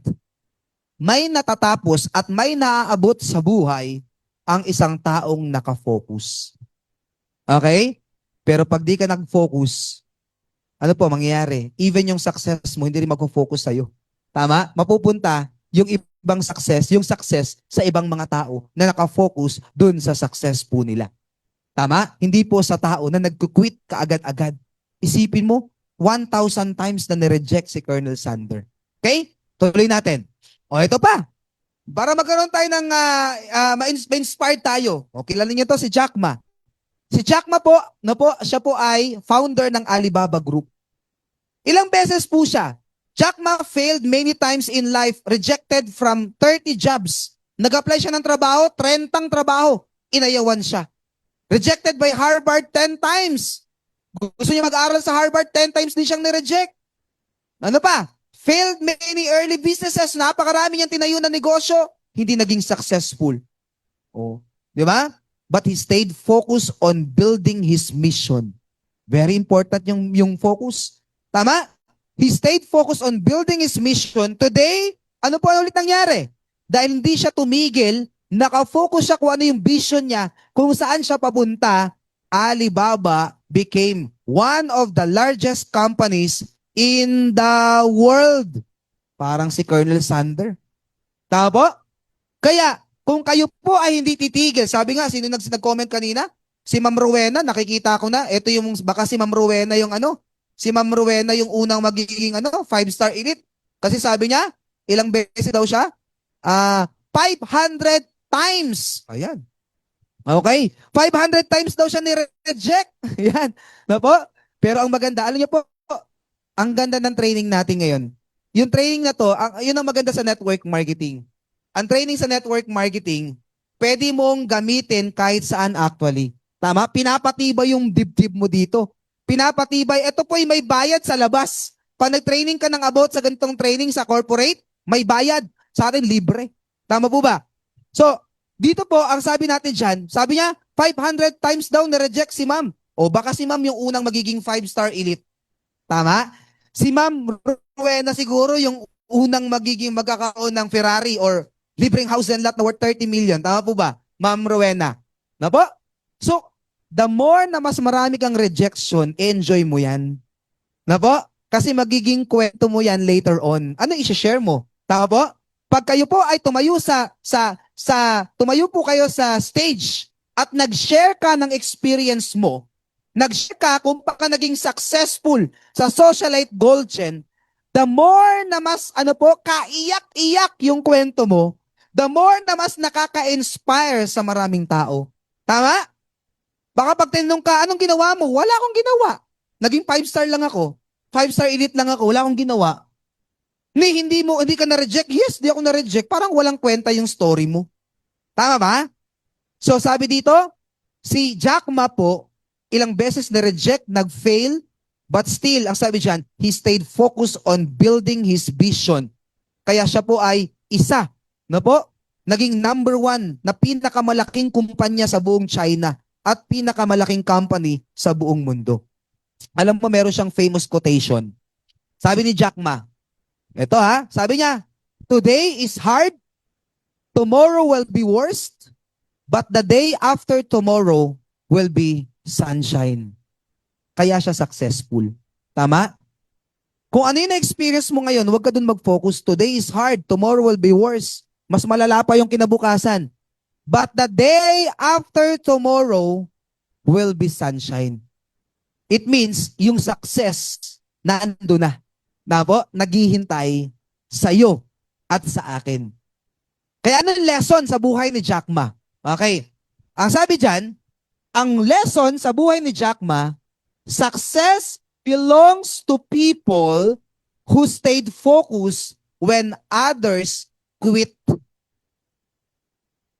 may natatapos at may naaabot sa buhay ang isang taong nakafocus. Okay? Pero pag di ka nag-focus, ano po mangyayari? Even yung success mo, hindi rin mag-focus sa'yo. Tama? Mapupunta yung ibang success, yung success sa ibang mga tao na nakafocus dun sa success po nila. Tama? Hindi po sa tao na nag-quit kaagad-agad. Isipin mo, 1,000 times na nireject si Colonel Sander. Okay? Tuloy natin. O ito pa. Para magkaroon tayo ng ma-inspired tayo. O kilala niyo to si Jack Ma. Si Jack Ma po, siya po ay founder ng Alibaba Group. Ilang beses po siya. Jack Ma failed many times in life, rejected from 30 jobs. Nag-apply siya ng trabaho, 30 trabaho. Inayawan siya. Rejected by Harvard 10 times. Gusto niya mag-aral sa Harvard, 10 times din siyang nireject. Ano pa? Failed many early businesses. Napakarami niyang tinayo na negosyo. Hindi naging successful. Oh, di ba? But he stayed focused on building his mission. Very important yung focus. Tama? He stayed focused on building his mission. Today, ano po ulit nangyari? Dahil hindi siya tumigil, nakafocus siya kung ano yung vision niya, kung saan siya papunta, Alibaba became one of the largest companies in the world. Parang si Colonel Sander. Tama po? Kaya, kung kayo po ay hindi titigil, sabi nga, sino nag-comment kanina? Si Ma'am Rowena, nakikita ko na, ito yung, baka si Ma'am Rowena yung si Ma'am Rowena yung unang magiging 5-star elite. Kasi sabi niya, ilang beses daw siya? 500 times. Ayan. Okay? 500 times daw siya ni-reject. Yan. Na po? Pero ang maganda, alam niyo po, ang ganda ng training natin ngayon. Yung training na to, yun ang maganda sa network marketing. Ang training sa network marketing, pwede mong gamitin kahit saan actually. Tama? Pinapatibay yung dibdib mo dito. Pinapatibay. Ito po ay may bayad sa labas. Pag nag-training ka ng about sa ganitong training sa corporate, may bayad. Sa atin, libre. Tama po ba? So, dito po, ang sabi natin dyan, sabi niya, 500 times daw na-reject si ma'am. O baka si ma'am yung unang magiging 5-star elite. Tama? Si ma'am Rowena siguro yung unang magiging magkakaroon ng Ferrari or libreng house and lot na worth 30 million. Tama po ba? Ma'am Rowena. Na po? So, the more na mas marami kang rejection, enjoy mo yan. Na po? Kasi magiging kwento mo yan later on. Ano i-share mo? Tama po? Pag kayo po ay tumayo tumayo po kayo sa stage at nag-share ka ng experience mo, nag-share ka kung paano naging successful sa Socialite Gold Chain, the more na mas kaiyak-iyak yung kwento mo, the more na mas nakaka-inspire sa maraming tao. Tama? Baka pag tinanong ka, anong ginawa mo? Wala akong ginawa. Naging 5-star lang ako. 5-star elite lang ako. Wala akong ginawa. Hindi ka na-reject? Yes, di ako na-reject. Parang walang kwenta yung story mo. Tama ba? So sabi dito, si Jack Ma po, ilang beses na-reject, nag-fail, but still, ang sabi dyan, he stayed focused on building his vision. Kaya siya po ay isa, naging number 1 na pinakamalaking kumpanya sa buong China at pinakamalaking company sa buong mundo. Alam mo, meron siyang famous quotation. Sabi ni Jack Ma, ito sabi niya, today is hard, tomorrow will be worst, but the day after tomorrow will be sunshine. Kaya siya successful. Tama? Kung ano yung na-experience mo ngayon, huwag ka dun mag-focus. Today is hard, tomorrow will be worse. Mas malala pa yung kinabukasan. But the day after tomorrow will be sunshine. It means yung success na ando na. Na po, naghihintay sa'yo at sa akin. Kaya anong lesson sa buhay ni Jack Ma? Okay. Ang sabi dyan, ang lesson sa buhay ni Jack Ma, success belongs to people who stayed focused when others quit.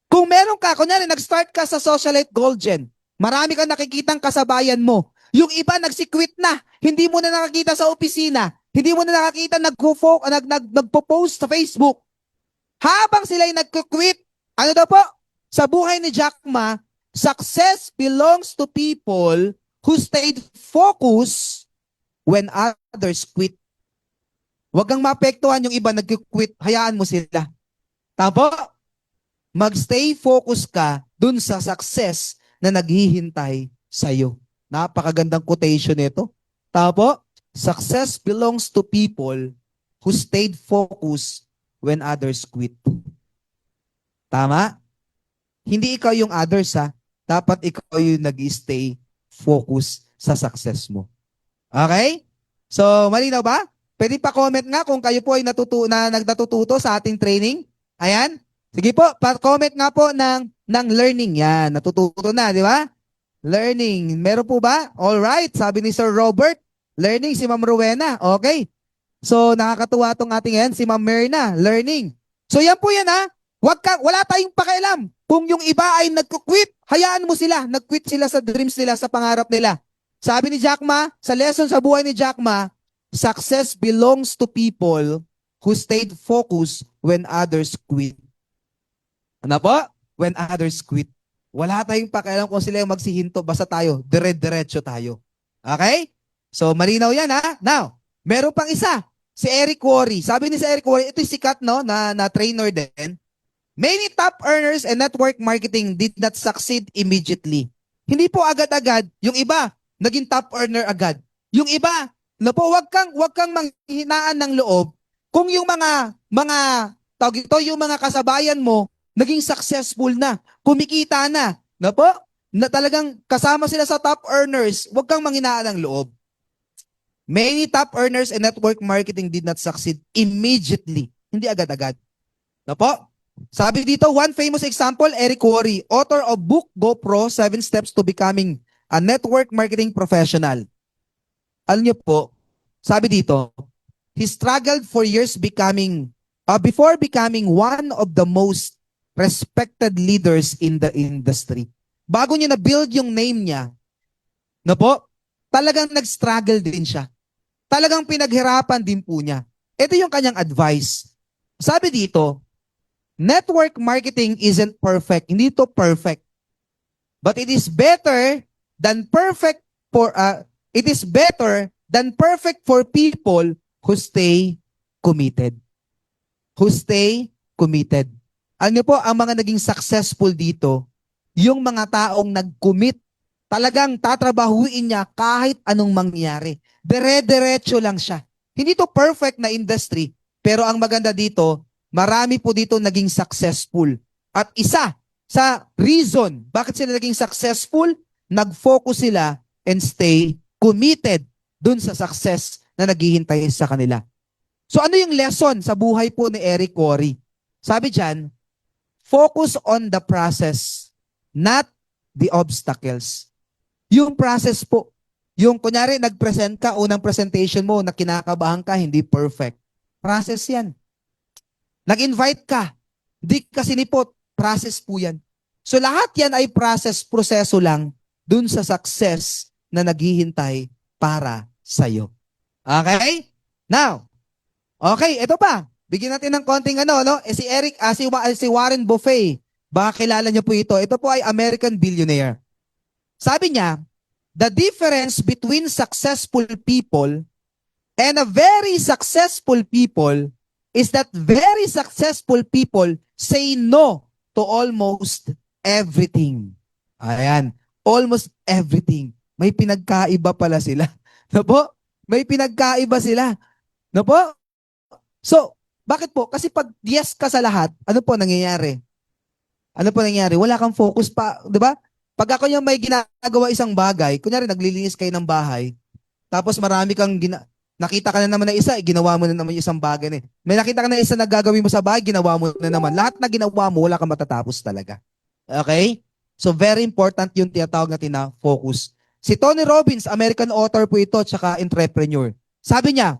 Kung meron ka, kunyari nag-start ka sa Socialite Gold Gen, marami kang nakikitang kasabayan mo. Yung iba nagsi-quit na, hindi mo na nakakita sa opisina, hindi mo na nakakita nagpo-post sa Facebook. Habang sila'y nagko-quit, ano daw po? Sa buhay ni Jack Ma, success belongs to people who stayed focused when others quit. Huwag kang maapektuhan yung iba nagko-quit, hayaan mo sila. Tama? Mag-stay focused ka dun sa success na naghihintay sa'yo. Napakagandang quotation nito. Tama? Success belongs to people who stayed focused when others quit. Tama? Hindi ikaw yung others ha. Dapat ikaw yung nag-stay focus sa success mo. Okay? So, malinaw ba? Pwede pa comment nga kung kayo po ay nagtatututo sa ating training. Ayan. Sige po, pa-comment nga po ng learning. Yan, natututo na, di ba? Learning. Meron po ba? All right. Sabi ni Sir Robert, learning si Ma'am Rowena. Okay. So, nakakatuwa tong ating yan, si Ma'am Myrna, learning. So, yan po yan ha. Wala tayong pakialam. Kung yung iba ay nagko-quit, hayaan mo sila. Nag-quit sila sa dreams nila, sa pangarap nila. Sabi ni Jack Ma, sa lesson sa buhay ni Jack Ma, success belongs to people who stayed focused when others quit. Ano po? When others quit. Wala tayong pakialam kung sila yung magsihinto. Basta tayo, dire-diretso tayo. Okay? So, malinaw yan ha. Now, meron pang isa. Si Eric Worre. Sabi ni si Eric Worre, ito yung sikat no, na trainer din. Many top earners and network marketing did not succeed immediately. Hindi po agad-agad. Yung iba, naging top earner agad. Yung iba, na po, wag kang manghihinaan ng loob. Kung yung mga yung mga kasabayan mo, naging successful na, kumikita na, na po, na talagang kasama sila sa top earners, wag kang manghinaan ng loob. Many top earners and network marketing did not succeed immediately. Hindi agad-agad. Na po? Sabi dito, one famous example, Eric Worre, author of book GoPro, 7 Steps to Becoming a Network Marketing Professional. Alam niyo po, sabi dito, he struggled for years before becoming one of the most respected leaders in the industry. Bago niya na-build yung name niya, na po, talagang nag-struggle din siya. Talagang pinaghirapan din po niya. Ito yung kanyang advice. Sabi dito, network marketing isn't perfect. Hindi to perfect. But it is better than perfect for people who stay committed. Who stay committed. Ano po, ang mga naging successful dito, yung mga taong nag-commit, talagang tatrabahuin niya kahit anong mangyari. Dire-diretso lang siya. Hindi to perfect na industry, pero ang maganda dito, marami po dito naging successful. At isa sa reason bakit sila naging successful, nag-focus sila and stay committed dun sa success na naghihintay sa kanila. So ano yung lesson sa buhay po ni Eric Worre? Sabi dyan, focus on the process, not the obstacles. Yung process po, yung kunyari nag-present ka, unang presentation mo na kinakabahan ka, hindi perfect. Process yan. Nag-invite ka, di ka sinipot, process po yan. So lahat yan ay proseso lang dun sa success na naghihintay para sa'yo. Okay? Now, okay, ito pa. Bigyan natin ng konting no? Si Warren Buffett, baka kilala niyo po ito. Ito po ay American billionaire. Sabi niya, the difference between successful people and a very successful people is that very successful people say no to almost everything. Ayan, almost everything. May pinagkaiba pala sila. No po? May pinagkaiba sila. No po? So, bakit po? Kasi pag yes ka sa lahat, ano po nangyayari? Ano po nangyayari? Wala kang focus pa, di ba? Pag ako yung may ginagawa isang bagay, kunyari naglilinis kayo ng bahay, tapos marami kang nakita ka na naman na isa, ginawa mo na naman yung isang bagay na. May nakita ka na isa na gagawin mo sa bahay, ginawa mo na naman. Lahat na ginawa mo, wala kang matatapos talaga. Okay? So very important yung tinatawag natin na focus. Si Tony Robbins, American author po ito, tsaka entrepreneur. Sabi niya,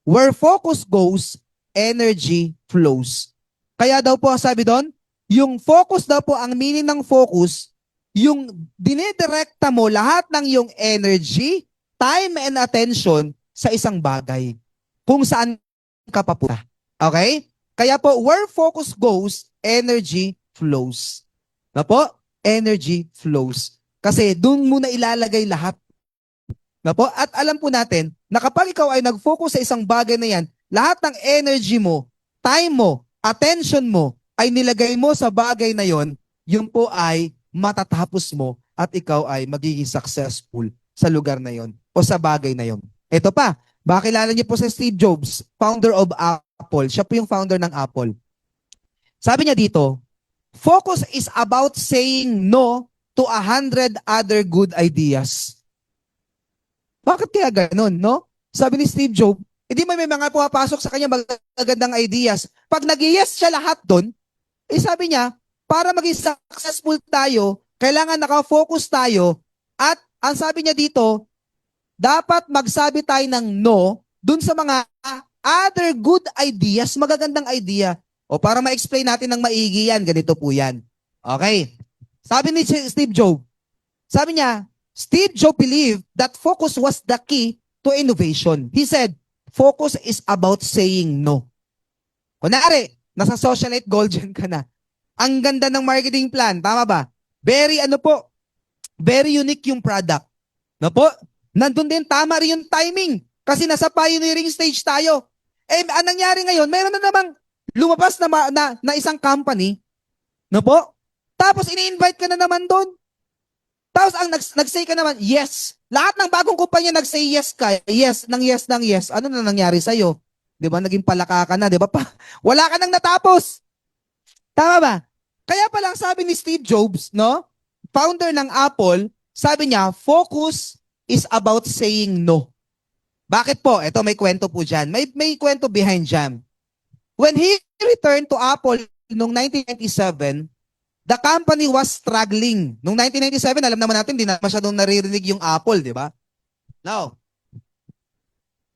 where focus goes, energy flows. Kaya daw po ang sabi doon, yung focus daw po, ang meaning ng focus, yung dinidirekta mo lahat ng yung energy, time, and attention sa isang bagay. Kung saan ka papunta. Okay? Kaya po, where focus goes, energy flows. Na po? Energy flows. Kasi doon mo na ilalagay lahat. Na po? At alam po natin, na kapag ikaw ay nag-focus sa isang bagay na yan, lahat ng energy mo, time mo, attention mo, ay nilagay mo sa bagay na yon, yun po ay matatapos mo at ikaw ay magiging successful sa lugar na yon o sa bagay na yon. Ito pa, baka kilala niyo po si Steve Jobs, founder of Apple. Siya po yung founder ng Apple. Sabi niya dito, focus is about saying no to 100 other good ideas. Bakit kaya ganun, no? Sabi ni Steve Jobs, hindi may mga pumapasok sa kanya magagandang ideas. Pag nag-yes siya lahat doon, sabi niya, para maging successful tayo, kailangan nakafocus tayo at ang sabi niya dito, dapat magsabi tayo ng no dun sa mga other good ideas, magagandang idea. O para ma-explain natin ng maigi yan, ganito po yan. Okay. Sabi ni Steve Jobs, sabi niya, Steve Jobs believed that focus was the key to innovation. He said, focus is about saying no. Kunwari, nasa socialite gold dyan ka na. Ang ganda ng marketing plan, tama ba? Very very unique yung product. No po? Nandun din, tama rin yung timing. Kasi nasa pioneering stage tayo. Anong nangyari ngayon? Mayroon na namang lumabas na isang company. No po? Tapos ini-invite ka na naman doon. Tapos ang nag-say ka naman, yes. Lahat ng bagong kumpanya nag-say yes ka. Yes, ng yes, ng yes. Ano na nangyari sa'yo? Di ba? Naging palaka ka na. Di ba? Wala ka nang natapos. Tama ba? Kaya palang sabi ni Steve Jobs, no? Founder ng Apple, sabi niya, focus is about saying no. Bakit po? Ito may kwento po dyan. May kwento behind dyan. When he returned to Apple noong 1997, the company was struggling. Noong 1997, alam naman natin, hindi na masyadong naririnig yung Apple, di ba? Now,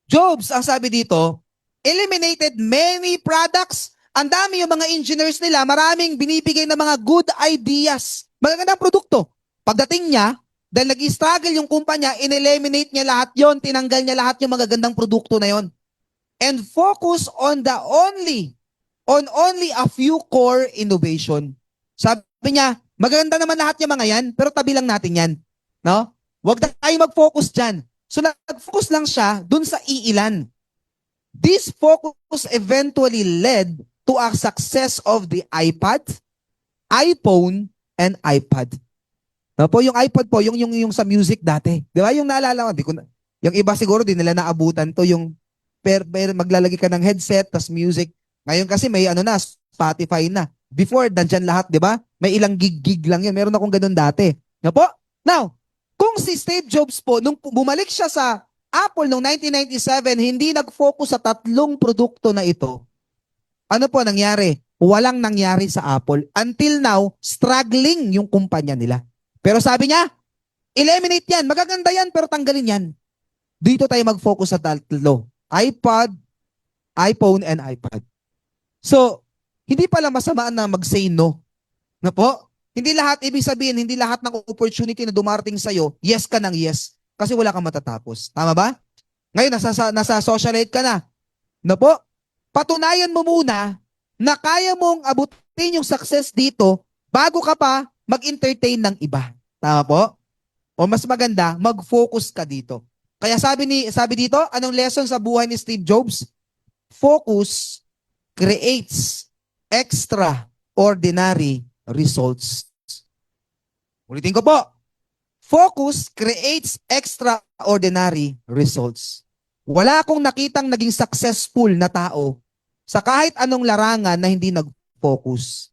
Jobs, ang sabi dito, eliminated many products. Ang dami yung mga engineers nila, maraming binibigay na mga good ideas. Magagandang produkto. Pagdating niya, dahil nag-struggle yung kumpanya, in-eliminate niya lahat yon, tinanggal niya lahat yung magagandang produkto na yon. And focus on only a few core innovation. Sabi niya, maganda naman lahat yung mga yan, pero tabi lang natin yan. No? Huwag na tayo mag-focus dyan. So nag-focus lang siya dun sa iilan. This focus eventually led to a success of the iPad, iPhone, and iPad. No po, yung iPad po, yung sa music dati. Di ba? Yung naalala ko, yung iba siguro di nila naabutan to, yung maglalagay ka ng headset, tas music. Ngayon kasi may Spotify na. Before, nandyan lahat, di ba? May ilang gig lang yun. Meron akong ganun dati. No po? Now, kung si Steve Jobs po, nung bumalik siya sa Apple noong 1997, hindi nag-focus sa tatlong produkto na ito. Ano po nangyari? Walang nangyari sa Apple. Until now, struggling yung kumpanya nila. Pero sabi niya, eliminate yan. Magaganda yan, pero tanggalin yan. Dito tayo mag-focus sa tatlo. iPad, iPhone, and iPad. So, hindi pala masama na mag-say no. Na po? Hindi lahat, ibig sabihin, hindi lahat ng opportunity na dumarating sa'yo, yes ka ng yes. Kasi wala kang matatapos. Tama ba? Ngayon, nasa socialite ka na. Na po? Patunayan mo muna na kaya mong abutin yung success dito bago ka pa mag-entertain ng iba. Tama po? O mas maganda, mag-focus ka dito. Kaya sabi dito, anong lesson sa buhay ni Steve Jobs? Focus creates extraordinary results. Ulitin ko po. Focus creates extraordinary results. Wala akong nakitang naging successful na tao sa kahit anong larangan na hindi nag-focus.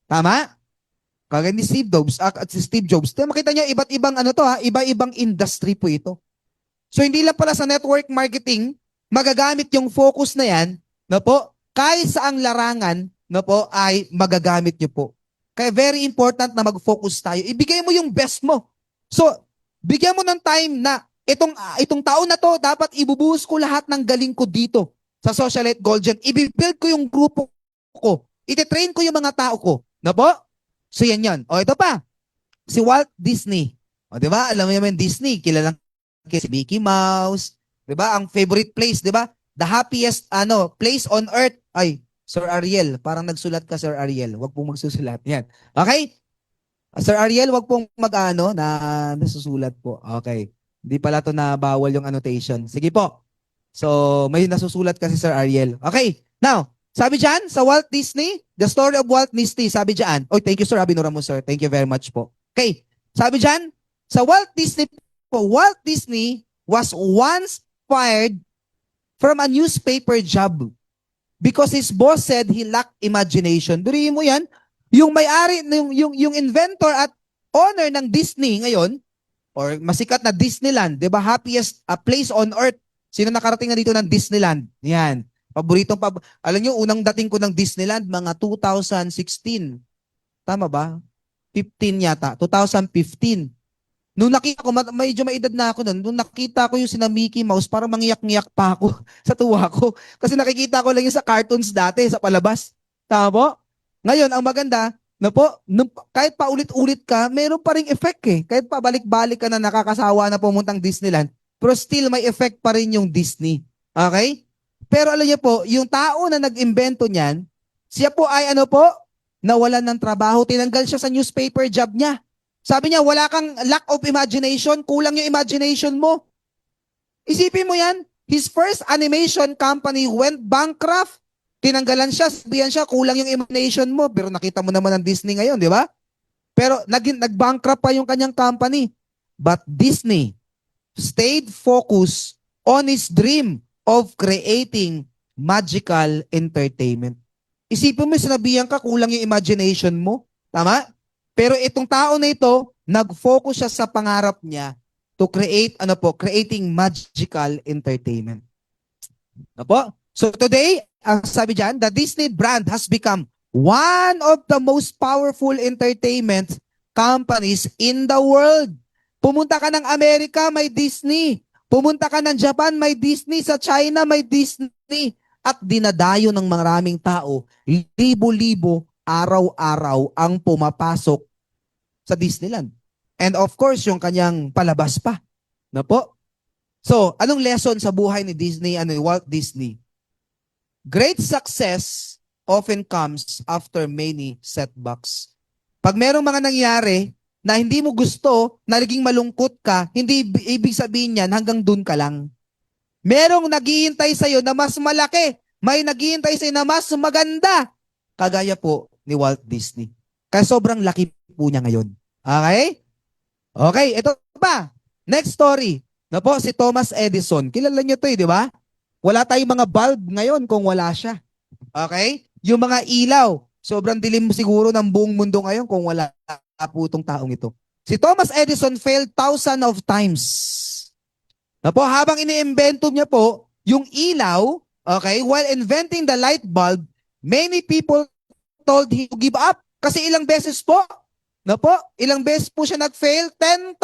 Tama? Kagaya ni Steve Jobs, at si Steve Jobs. Makita niyo, iba't ibang ano to ha, iba-ibang industry po ito. So hindi lang pala sa network marketing, magagamit yung focus na yan, no po, kahit saang larangan, no po, ay magagamit nyo po. Kaya very important na mag-focus tayo. Ibigay mo yung best mo. So, bigyan mo ng time na itong taon na to, dapat ibubuhos ko lahat ng galing ko dito sa Socialite Gold Gem. Ibibuild ko yung grupo ko. Ititrain ko yung mga tao ko. No po? So yan yan. O ito pa. Si Walt Disney. O di ba? Alam mo naman Disney, kilalang si Mickey Mouse, 'di ba? Ang favorite place, 'di ba? The happiest place on earth. Ay, Sir Ariel, parang nagsulat ka Sir Ariel. Huwag pong magsusulat. Yan. Okay? Sir Ariel, huwag pong mag-ano na nasusulat po. Okay. Hindi pala to na bawal yung annotation. Sige po. So, may nasusulat kasi Sir Ariel. Okay. Now, sabi diyan sa Walt Disney, the story of Walt Disney, sabi diyan. Oh, thank you Sir Abinura mo sir. Thank you very much po. Okay. Sabi diyan, sa Walt Disney Walt Disney was once fired from a newspaper job because his boss said he lacked imagination. Duriin mo yan, yung may-ari, yung inventor at owner ng Disney ngayon, or masikat na Disneyland, di ba? Happiest place on earth. Sino nakarating na dito ng Disneyland? Yan. Alam nyo, unang dating ko ng Disneyland, mga 2016. Tama ba? 15 yata. 2015. Nung nakita ko, medyo may edad na ako nun, nung nakita ko yung sina Mickey Mouse, parang mangyak-ngyak pa ako sa tuwa ko. Kasi nakikita ko lang yung sa cartoons dati, sa palabas. Tama po? Ngayon, ang maganda, kahit pa ulit-ulit ka, meron pa ring effect eh. Kahit pa balik-balik ka na nakakasawa na pumuntang Disneyland, pero still may effect pa rin yung Disney. Okay? Pero alam niyo po, yung tao na nag-imbento niyan, siya po ay nawalan ng trabaho, tinanggal siya sa newspaper job niya. Sabi niya, wala kang lack of imagination, kulang yung imagination mo. Isipin mo yan, his first animation company went bankrupt. Tinanggalan siya, sabihan siya, kulang yung imagination mo. Pero nakita mo naman ang Disney ngayon, di ba? Pero nag-bankrupt pa yung kanyang company. But Disney stayed focused on his dream of creating magical entertainment. Isipin mo, sinabihan ka, kulang yung imagination mo. Tama? Pero itong tao na ito, nag-focus siya sa pangarap niya to create, creating magical entertainment. So today, ang sabi dyan, the Disney brand has become one of the most powerful entertainment companies in the world. Pumunta ka ng Amerika, may Disney. Pumunta ka ng Japan, may Disney. Sa China, may Disney. At dinadayo ng maraming tao, libo-libo, araw-araw ang pumapasok sa Disneyland. And of course, yung kanyang palabas pa. Na po? So, anong lesson sa buhay ni Disney, Walt Disney? Great success often comes after many setbacks. Pag merong mga nangyari na hindi mo gusto, na naging malungkot ka, hindi ibig sabihin yan hanggang dun ka lang. Merong naghihintay sa'yo na mas malaki. May naghihintay sa'yo na mas maganda. Kagaya po ni Walt Disney. Kaya sobrang laki po niya ngayon. Okay? Okay, ito pa. Next story. Na po, si Thomas Edison. Kilala niyo to di ba? Wala tayong mga bulb ngayon kung wala siya. Okay? Yung mga ilaw. Sobrang dilim siguro ng buong mundo ngayon kung wala po itong taong ito. Si Thomas Edison failed thousands of times. Na po, habang iniimbento niya po yung ilaw, okay, while inventing the light bulb, many people told him to give up. Kasi ilang beses po, na po, ilang beses po siya nag-fail, 10,000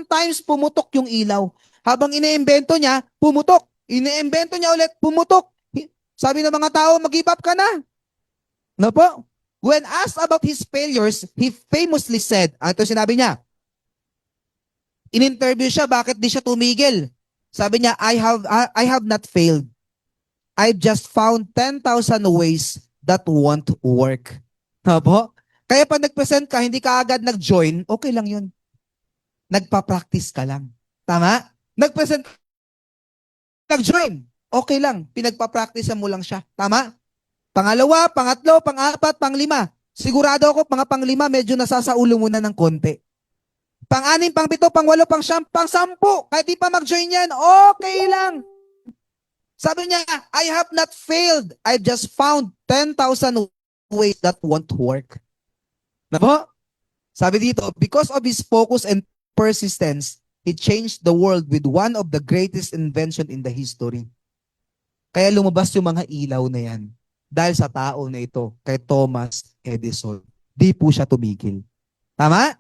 times pumutok yung ilaw. Habang iniimbento niya, pumutok. Iniimbento niya ulit, pumutok. Sabi ng mga tao, mag-give up ka na. Na po, when asked about his failures, he famously said, ito sinabi niya, in-interview siya, bakit di siya tumigil? Sabi niya, I have not failed. I've just found 10,000 ways that won't work. Tabo? Kaya pag nag-present ka, hindi ka agad nag-join, okay lang yun. Nagpa-practice ka lang. Tama? Nag-present, nag-join, okay lang. Pinagpa-practice mo lang siya. Tama? Pangalawa, pangatlo, pang-apat, pang-lima. Sigurado ako, mga pang-lima, medyo nasasaulo mo na ng konti. Pang-anim, pang-pito, pang-walo, pang-siyam, pang-sampu. Kahit di pa mag-join yan, okay lang. Sabi niya, I have not failed. I just found 10,000 ways that won't work. Na po? Sabi dito, because of his focus and persistence, he changed the world with one of the greatest invention in the history. Kaya lumabas yung mga ilaw na yan dahil sa tao na ito, kay Thomas Edison. Di po siya tumigil. Tama?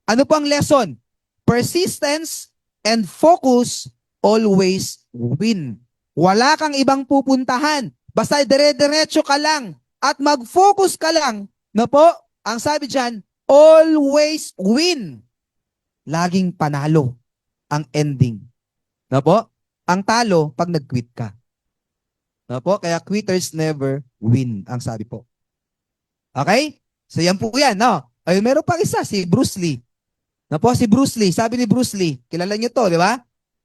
Ano pang lesson? Persistence and focus always win. Wala kang ibang pupuntahan. Basta dire-diretso ka lang at mag-focus ka lang. Na po, ang sabi dyan, always win. Laging panalo ang ending. Na po? Ang talo pag nag-quit ka. Na po? Kaya quitters never win, ang sabi po. Okay? So yan po yan, no? Ay, meron pa isa, si Bruce Lee. Na po, si Bruce Lee. Sabi ni Bruce Lee, kilala niyo to, di ba?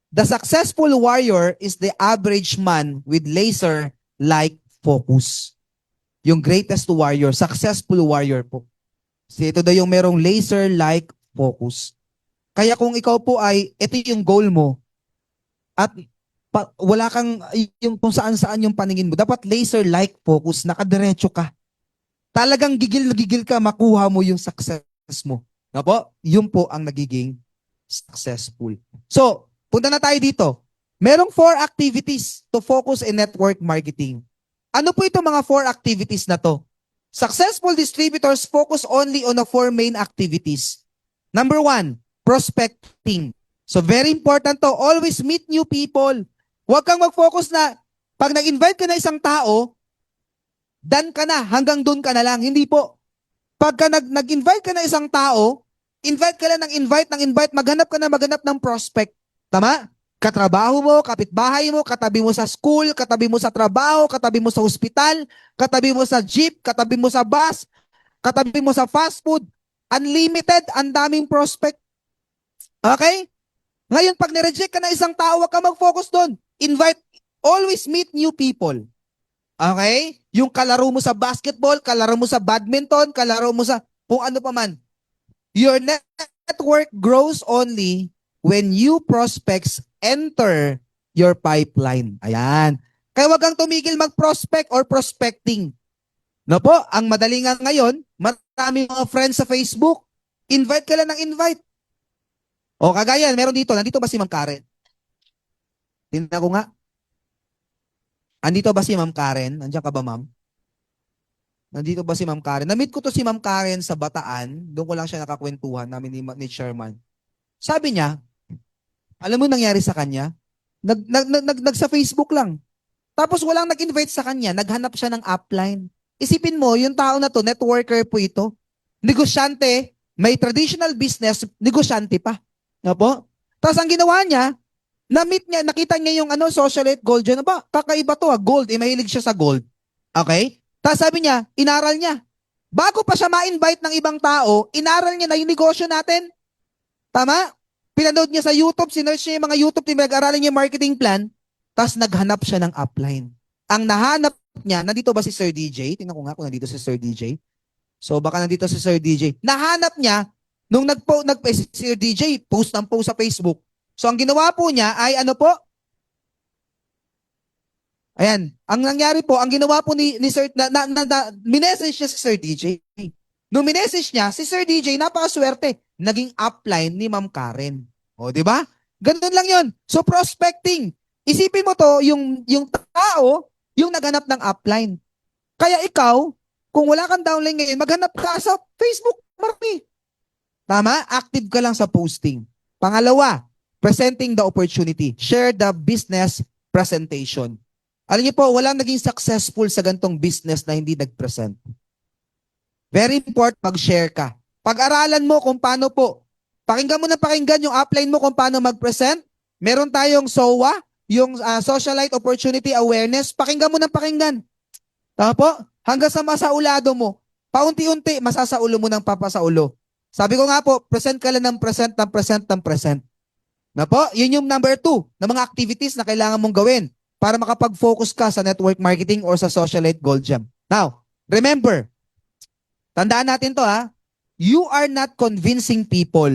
The successful warrior is the average man with laser-like focus. Yung greatest warrior, successful warrior po. So ito daw yung merong laser-like focus. Kaya kung ikaw po ay, ito yung goal mo, at wala kang, yung kung saan-saan yung paningin mo, dapat laser-like focus, nakadiretso ka. Talagang gigil ka, makuha mo yung success mo. Na po? Yun po ang nagiging successful. So, punta na tayo dito. Merong 4 activities to focus in network marketing. Ano po itong mga 4 activities na to? Successful distributors focus only on the 4 main activities. Number 1, prospecting. So very important to, always meet new people. Huwag kang mag-focus na pag nag-invite ka na isang tao, done ka na, hanggang doon ka na lang. Hindi po. Pagka nag-invite ka na isang tao, invite ka lang ng invite, maghanap ka na ng prospect. Tama? Katrabaho mo, kapitbahay mo, katabi mo sa school, katabi mo sa trabaho, katabi mo sa ospital, katabi mo sa jeep, katabi mo sa bus, katabi mo sa fast food. Unlimited, ang daming prospect. Okay? Ngayon, pag nireject ka na isang tao, huwag ka mag-focus doon. Invite, always meet new people. Okay? Yung kalaro mo sa basketball, kalaro mo sa badminton, kalaro mo sa kung ano pa man. Your network grows only when new prospects enter your pipeline. Ayan. Kaya wag kang tumigil mag-prospect or prospecting. No po, ang madali nga ngayon, marami mga friends sa Facebook. Invite ka lang ng invite. O kagaya, meron dito. Nandito ba si Ma'am Karen? Tingnan ko nga. Andito ba si Ma'am Karen? Nandiyan ka ba, Ma'am? Nandito ba si Ma'am Karen? Na-meet ko to si Ma'am Karen sa Bataan. Doon ko lang siya nakakwentuhan namin ni Chairman. Sabi niya, alam mo nangyari sa kanya? Nag sa Facebook lang. Tapos walang nag-invite sa kanya. Naghanap siya ng upline. Isipin mo, yung tao na to, networker po ito. Negosyante, may traditional business, negosyante pa. Nga po? Tapos ang ginawa niya, na-meet niya, nakita niya yung socialite gold dyan. Ba, kakaiba to gold. Mahilig siya sa gold. Okay? Tapos sabi niya, inaral niya. Bago pa siya ma-invite ng ibang tao, inaral niya na yung negosyo natin. Tama? Pinanood niya sa YouTube, sinearch niya yung mga YouTube, pinag-aralan niya yung marketing plan, tapos naghanap siya ng upline. Ang nahanap niya, nandito ba si Sir DJ? Tingnan ko nga kung nandito si Sir DJ. So baka nandito si Sir DJ. Nahanap niya, nung si Sir DJ, post sa Facebook. So ang ginawa po niya ay ano po? Ayan, ang nangyari po, ang ginawa po ni Sir, minessage niya si Sir DJ. Nung minessage niya, si Sir DJ, napakaswerte, naging upline ni Ma'am Karen. O, di ba? Ganun lang yun. So, prospecting. Isipin mo to, yung tao, yung naghanap ng upline. Kaya ikaw, kung wala kang downline ngayon, maghanap ka sa Facebook, marami. Tama? Active ka lang sa posting. Pangalawa, presenting the opportunity. Share the business presentation. Alam niyo po, walang naging successful sa gantong business na hindi nag-present. Very important, mag-share ka. Pag-aralan mo kung paano po. Pakinggan mo na pakinggan yung upline mo kung paano mag-present. Meron tayong SOA, yung Socialite Opportunity Awareness. Pakinggan mo na pakinggan. Tama po? Hanggang sa masaulado mo. Paunti-unti, masasaulo mo ng papasaulo. Sabi ko nga po, present ka lang ng present, ng present, ng present. Na po? Yun yung number 2 na mga activities na kailangan mong gawin para makapag-focus ka sa network marketing or sa Socialite Gold Gem. Now, remember, tandaan natin to you are not convincing people.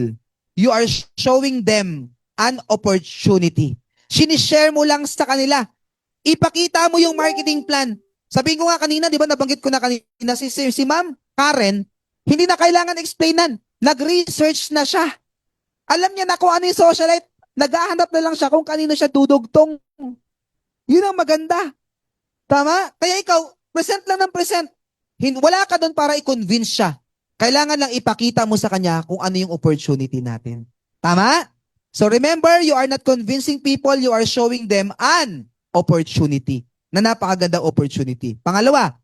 You are showing them an opportunity. Sinishare mo lang sa kanila. Ipakita mo yung marketing plan. Sabihin ko nga kanina, di ba nabanggit ko na kanina si Ma'am Karen, hindi na kailangan explainan. Nag-research na siya. Alam niya na kung ano yung socialite. Naghahanap na lang siya kung kanino siya dudugtong. Yun ang maganda. Tama? Kaya ikaw, present lang ng present. Wala ka doon para i-convince siya. Kailangan lang ipakita mo sa kanya kung ano yung opportunity natin. Tama? So remember, you are not convincing people, you are showing them an opportunity. Na napakaganda opportunity. Pangalawa,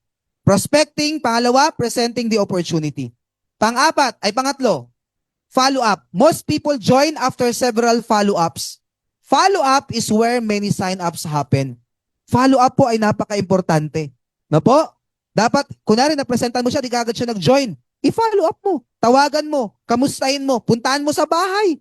prospecting. Pangalawa, presenting the opportunity. Pangatlo, follow-up. Most people join after several follow-ups. Follow-up is where many sign-ups happen. Follow-up po ay napaka-importante. No po? Dapat, kunwari napresentan mo siya, di kagad siya nag-join. I-follow up mo. Tawagan mo. Kamustahin mo. Puntahan mo sa bahay.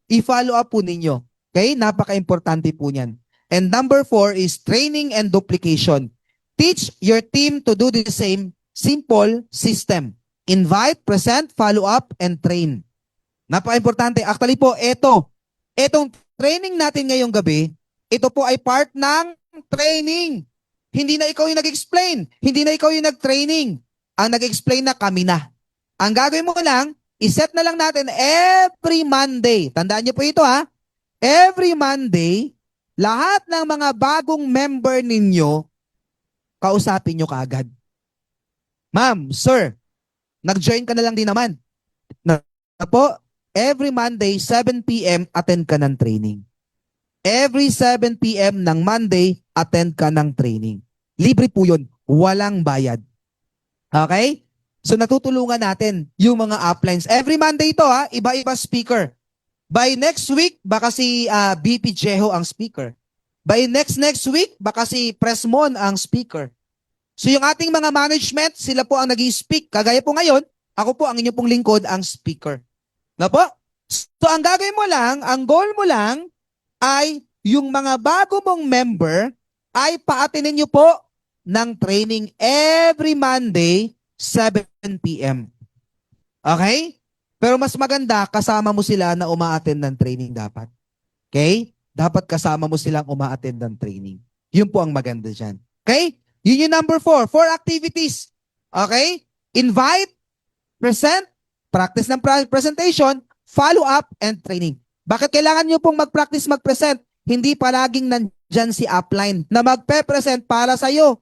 I-follow up po ninyo. Okay? Napaka-importante po niyan. And number 4 is training and duplication. Teach your team to do the same simple system. Invite, present, follow up, and train. Napaka-importante. Actually po, etong training natin ngayong gabi, ito po ay part ng training. Hindi na ikaw yung nag-explain. Hindi na ikaw yung nag-training. Ang nag-explain na kami na. Ang gagawin mo lang, iset na lang natin every Monday. Tandaan niyo po ito ha. Every Monday, lahat ng mga bagong member ninyo, kausapin nyo kaagad. Ma'am, sir, nag-join ka na lang din naman. Na po, every Monday, 7 p.m., attend ka ng training. Every 7 p.m. ng Monday, attend ka ng training. Libre po yun. Walang bayad. Okay? So natutulungan natin yung mga uplines. Every Monday ito ha, iba-iba speaker. By next week, baka si BP Jeho ang speaker. By next week, baka si Presmon ang speaker. So yung ating mga management, sila po ang nag-i-speak. Kagaya po ngayon, ako po ang inyong pong lingkod, ang speaker. Na po? So ang gagawin mo lang, ang goal mo lang, ay yung mga bago mong member ay paatinin nyo po ng training every Monday, 7 p.m. Okay? Pero mas maganda, kasama mo sila na uma-attend ng training dapat. Okay? Dapat kasama mo silang uma-attend ng training. Yun po ang maganda dyan. Okay? Yun yung number 4. 4 activities. Okay? Invite, present, practice ng presentation, follow up, and training. Bakit kailangan nyo pong mag-practice mag-present? Hindi palaging nandyan si upline na magpe-present para sa'yo.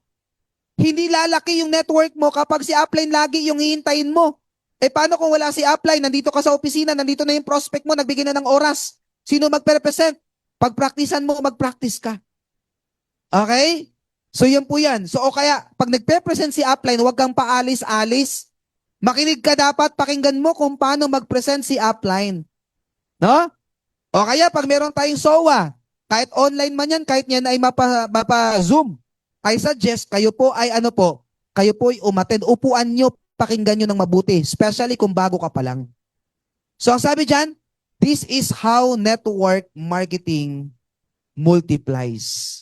Hindi lalaki yung network mo kapag si upline lagi yung hihintayin mo. Eh paano kung wala si upline, nandito ka sa opisina, nandito na yung prospect mo, nagbigay na ng oras. Sino magpe-present? Pag-practicean mo, mag-practice ka. Okay? So yun po yan. So o kaya, pag nagpe-present si upline, huwag kang paalis-alis. Makinig ka dapat, pakinggan mo kung paano mag-present si upline. No? O kaya pag meron tayong SOA, kahit online man yan, kahit yan ay mapa-Zoom, I suggest kayo po ay kayo po ay umattend. Upuan nyo, pakinggan nyo ng mabuti, especially kung bago ka pa lang. So ang sabi dyan, this is how network marketing multiplies.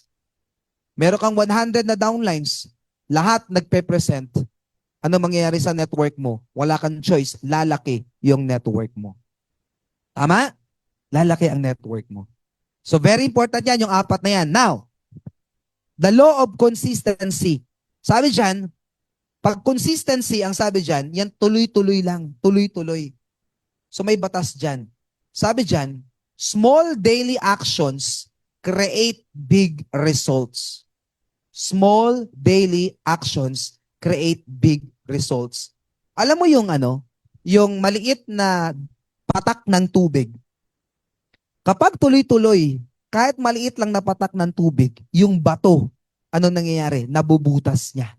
Meron kang 100 na downlines, lahat nagpe-present. Ano mangyayari sa network mo? Wala kang choice, lalaki yung network mo. Tama? Lalaki ang network mo. So very important yan, yung 4 na yan. Now, the law of consistency. Sabi dyan, pag consistency, ang sabi dyan, yan tuloy-tuloy lang. Tuloy-tuloy. So may batas dyan. Sabi dyan, small daily actions create big results. Small daily actions create big results. Alam mo yung yung maliit na patak ng tubig. Kapag tuloy-tuloy, kahit maliit lang na patak ng tubig, yung bato, ano nangyayari? Nabubutas niya.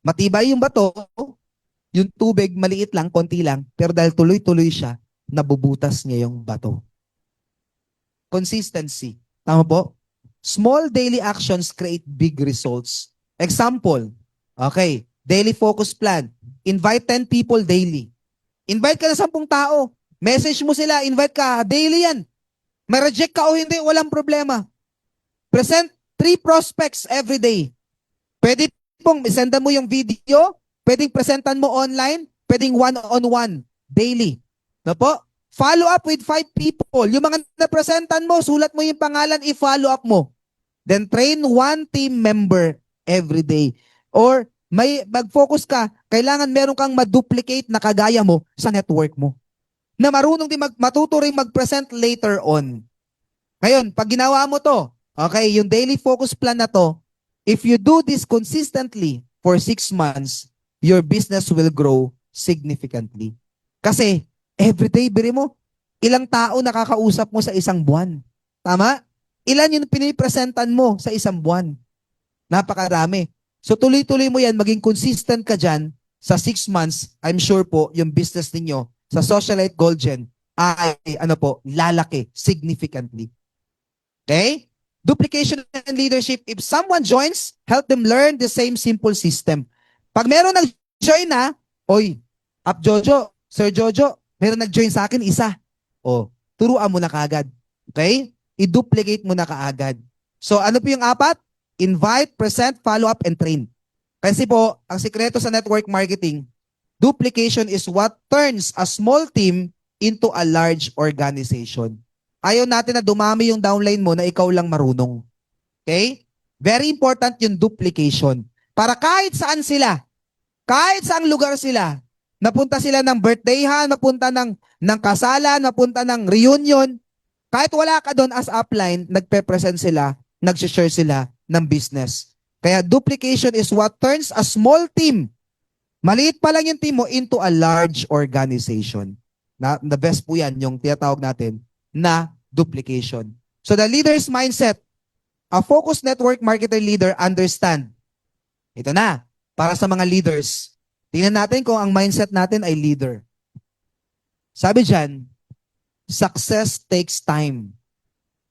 Matibay yung bato, yung tubig maliit lang, konti lang, pero dahil tuloy-tuloy siya, nabubutas niya yung bato. Consistency. Tama po? Small daily actions create big results. Example, okay, daily focus plan. Invite 10 people daily. Invite ka na 10 tao. Message mo sila, invite ka, daily yan. May reject ka o hindi, walang problema. Present 3 prospects every day. Pwede pong isendan mo yung video, pwedeng presentan mo online, pwedeng one-on-one, daily. No po? Follow up with 5 people. Yung mga napresentan mo, sulat mo yung pangalan, i-follow up mo. Then train 1 team member every day. Or mag-focus ka, kailangan meron kang ma-duplicate na kagaya mo sa network mo. Na marunong din matuto rin mag-present later on. Ngayon, pag ginawa mo to, okay, yung daily focus plan na to, if you do this consistently for 6 months, your business will grow significantly. Kasi, everyday, biri mo, ilang tao nakakausap mo sa isang buwan. Tama? Ilan yung pinipresentan mo sa isang buwan? Napakarami. So tuloy-tuloy mo yan, maging consistent ka dyan, sa 6 months, I'm sure po, yung business ninyo sa Socialite Gold Gen ay, lalaki significantly. Okay? Duplication and leadership. If someone joins, help them learn the same simple system. Pag meron nag-join na, oy, Up Jojo, Sir Jojo, meron nag-join sa akin, isa. O, turuan mo na kaagad. Okay? I-duplicate mo na kaagad. So, ano po yung 4? Invite, present, follow up, and train. Kasi po, ang sikreto sa network marketing, duplication is what turns a small team into a large organization. Ayaw natin na dumami yung downline mo na ikaw lang marunong. Okay? Very important yung duplication. Para kahit saan sila, kahit saang lugar sila, napunta sila ng birthdayhan, napunta ng kasalan, napunta ng reunion, kahit wala ka doon as upline, nagpe-present sila, nag-share sila ng business. Kaya duplication is what turns a small team, maliit pa lang yung team mo, into a large organization. The best po yan, yung tinatawag natin na duplication. So the leader's mindset, a focused network marketer leader understand. Ito na, para sa mga leaders. Tingnan natin kung ang mindset natin ay leader. Sabi dyan, success takes time.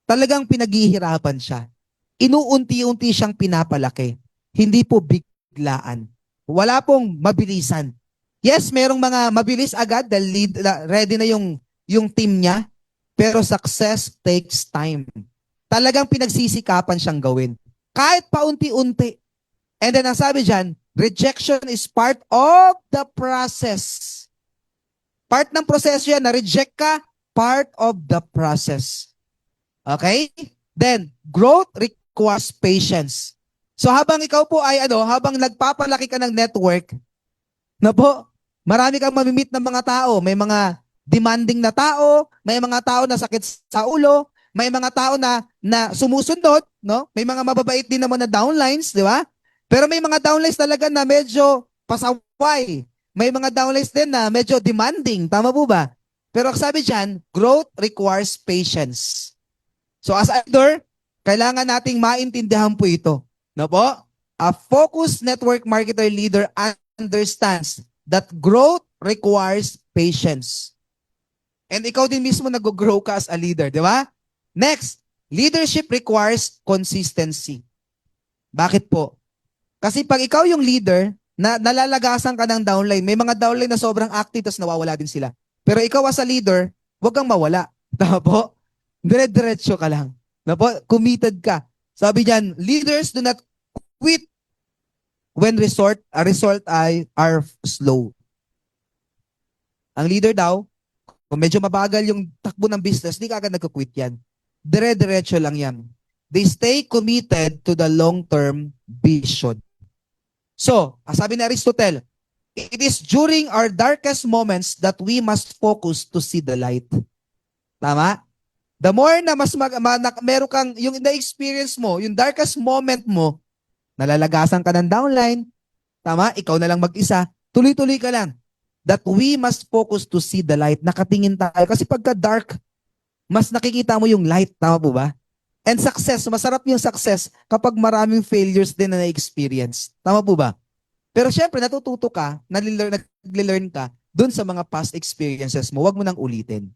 Talagang pinaghihirapan siya. Inuunti-unti siyang pinapalaki. Hindi po biglaan. Wala pong mabilisan. Yes, merong mga mabilis agad dahil ready na yung team niya. Pero success takes time. Talagang pinagsisikapan siyang gawin. Kahit paunti-unti. And then ang sabi dyan, rejection is part of the process. Part ng proseso yan, na-reject ka, part of the process. Okay? Then, growth requires patience. So habang ikaw po ay habang nagpapalaki ka ng network, marami kang mamimit ng mga tao. May mga demanding na tao, may mga tao na sakit sa ulo, may mga tao na sumusunod, no? May mga mababait din naman na downlines, di ba? Pero may mga downlines talaga na medyo pasaway. May mga downlines din na medyo demanding. Tama po ba? Pero sabi dyan, growth requires patience. So as a leader, kailangan nating maintindihan po ito. No po? A focused network marketer leader understands that growth requires patience. And ikaw din mismo nag-grow ka as a leader, di ba? Next, leadership requires consistency. Bakit po? Kasi pag ikaw yung leader, nalalagasan ka ng downline, may mga downline na sobrang active tapos nawawala din sila. Pero ikaw as a leader, huwag kang mawala. Tama po? Dire-diretso ka lang. Tama po? Committed ka. Sabi diyan, leaders do not quit when result are slow. Ang leader daw, kung medyo mabagal yung takbo ng business, di ka agad nagka-quit yan. Dire-diretso lang yan. They stay committed to the long-term vision. So, sabi ni Aristotle, it is during our darkest moments that we must focus to see the light. Tama? The more na meron kang, yung na-experience mo, yung darkest moment mo, nalalagasan ka ng downline, tama? Ikaw na lang mag-isa, tuloy-tuloy ka lang. That we must focus to see the light. Nakatingin tayo. Kasi pagka dark, mas nakikita mo yung light. Tama po ba? And success, masarap yung success kapag maraming failures din na na-experience. Tama po ba? Pero syempre, natututo ka, nag-learn ka dun sa mga past experiences mo. Huwag mo nang ulitin.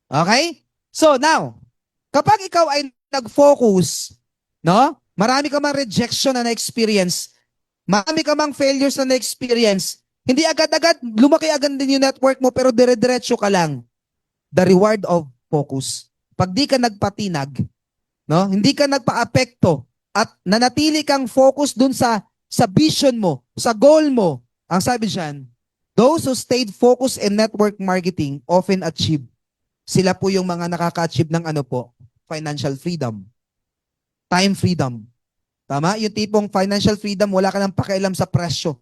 Okay? So now, kapag ikaw ay nag-focus, no? Marami ka mang rejection na na-experience, marami ka mang failures na na-experience, hindi agad-agad, lumaki agad din yung network mo, pero dire-diretso ka lang. The reward of focus. Pag di ka nagpatinag, no? Hindi ka nagpa-apekto at nanatili kang focus dun sa vision mo, sa goal mo. Ang sabi diyan, those who stayed focused in network marketing often achieve. Sila po yung mga nakaka-achieve ng financial freedom. Time freedom. Tama? Yung tipong financial freedom, wala ka nang pakialam sa presyo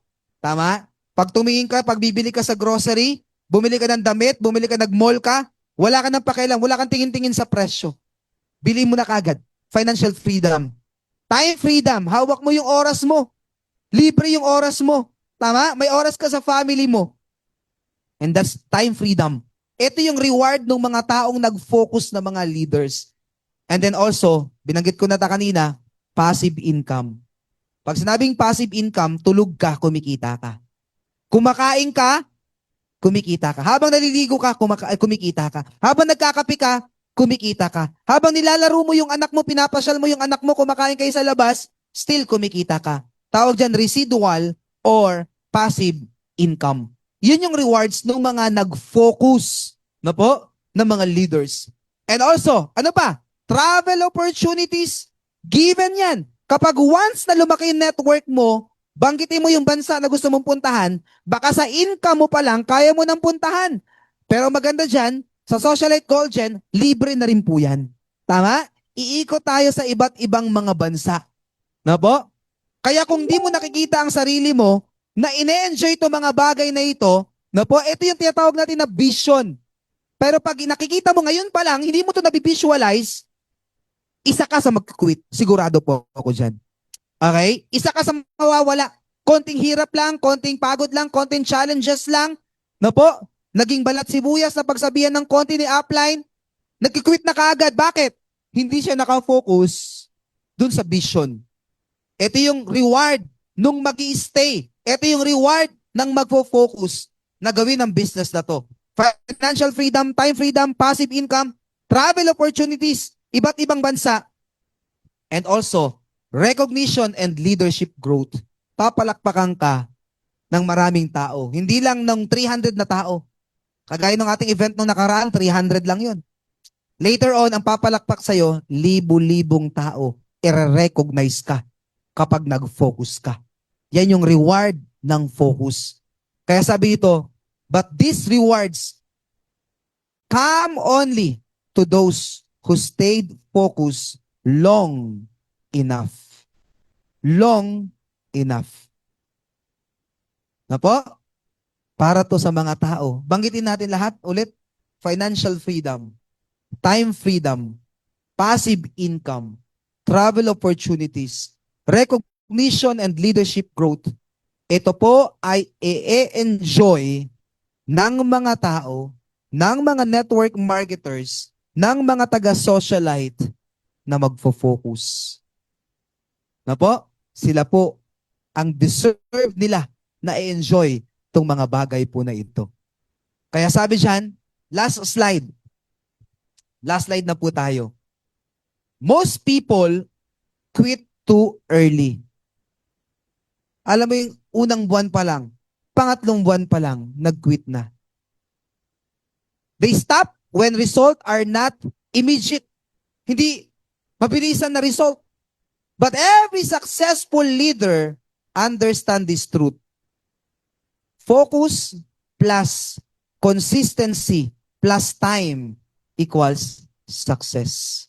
Tama? Pag tumingin ka, pag bibili ka sa grocery, bumili ka ng damit, bumili ka nag-mall ka, wala ka ng pakialam, wala kang tingin-tingin sa presyo. Bili mo na kagad. Financial freedom. Time freedom. Hawak mo yung oras mo. Libre yung oras mo. Tama? May oras ka sa family mo. And that's time freedom. Ito yung reward ng mga taong nag-focus na mga leaders. And then also, binanggit ko na kanina, passive income. Pag sinabing passive income, tulog ka, kumikita ka. Kumakain ka, kumikita ka. Habang naliligo ka, kumikita ka. Habang nagkakape ka, kumikita ka. Habang nilalaro mo yung anak mo, pinapasyal mo yung anak mo, kumakain kayo sa labas, still kumikita ka. Tawag dyan residual or passive income. Yun yung rewards ng mga nag-focus na po ng mga leaders. And also, ano pa? Travel opportunities. Given yan. Kapag once na lumaki yung network mo, banggitin mo yung bansa na gusto mong puntahan, baka sa income mo pa lang, kaya mo nang puntahan. Pero maganda dyan, sa Socialite Gold Gen, libre na rin po yan. Tama? Iikot tayo sa iba't ibang mga bansa. Na po? Kaya kung di mo nakikita ang sarili mo, na ine-enjoy ito mga bagay na ito, na po, ito yung tinatawag natin na vision. Pero pag nakikita mo ngayon pa lang, hindi mo ito na-visualize, isa ka sa mag-quit. Sigurado po ako dyan. Okay? Isa ka sa mawawala. Konting hirap lang, konting pagod lang, konting challenges lang. Na po, naging balat sibuyas na pagsabihan ng konti ni upline, nag-quit na kaagad. Bakit? Hindi siya nakafocus dun sa vision. Ito yung reward nung mag-i-stay. Ito yung reward ng magfo-focus na gawin ang business na to. Financial freedom, time freedom, passive income, travel opportunities, iba't ibang bansa, and also, recognition and leadership growth. Papalakpakan ka ng maraming tao. Hindi lang ng 300 na tao. Kagaya ng ating event nung nakaraan, 300 lang yun. Later on, ang papalakpak sa'yo, libu-libong tao. I-recognize ka kapag nag-focus ka. Yan yung reward ng focus. Kaya sabi dito, but these rewards come only to those who stayed focused long enough. Long enough. Na po? Para to sa mga tao. Banggitin natin lahat ulit. Financial freedom, time freedom, passive income, travel opportunities, recognition and leadership growth. Ito po ay i-enjoy ng mga tao, ng mga network marketers, ng mga taga-socialite na magfo-focus. Na po? Sila po ang deserve nila na i-enjoy itong mga bagay po na ito. Kaya sabi dyan, last slide. Last slide na po tayo. Most people quit too early. Alam mo yung unang buwan pa lang, pangatlong buwan pa lang, nag-quit na. They stop when results are not immediate. Hindi mabilisan na result. But every successful leader understand this truth. Focus plus consistency plus time equals success.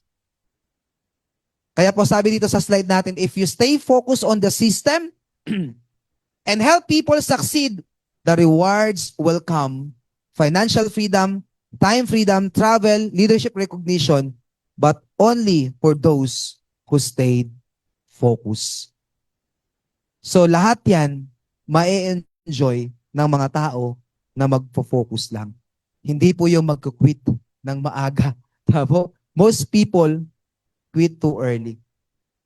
Kaya po sabi dito sa slide natin, if you stay focused on the system and help people succeed, the rewards will come. Financial freedom, time freedom, travel, leadership recognition, but only for those who stayed focused. So lahat yan, ma-enjoy ng mga tao na magpo-focus lang. Hindi po yung mag-quit ng maaga. Tabo? Most people quit too early.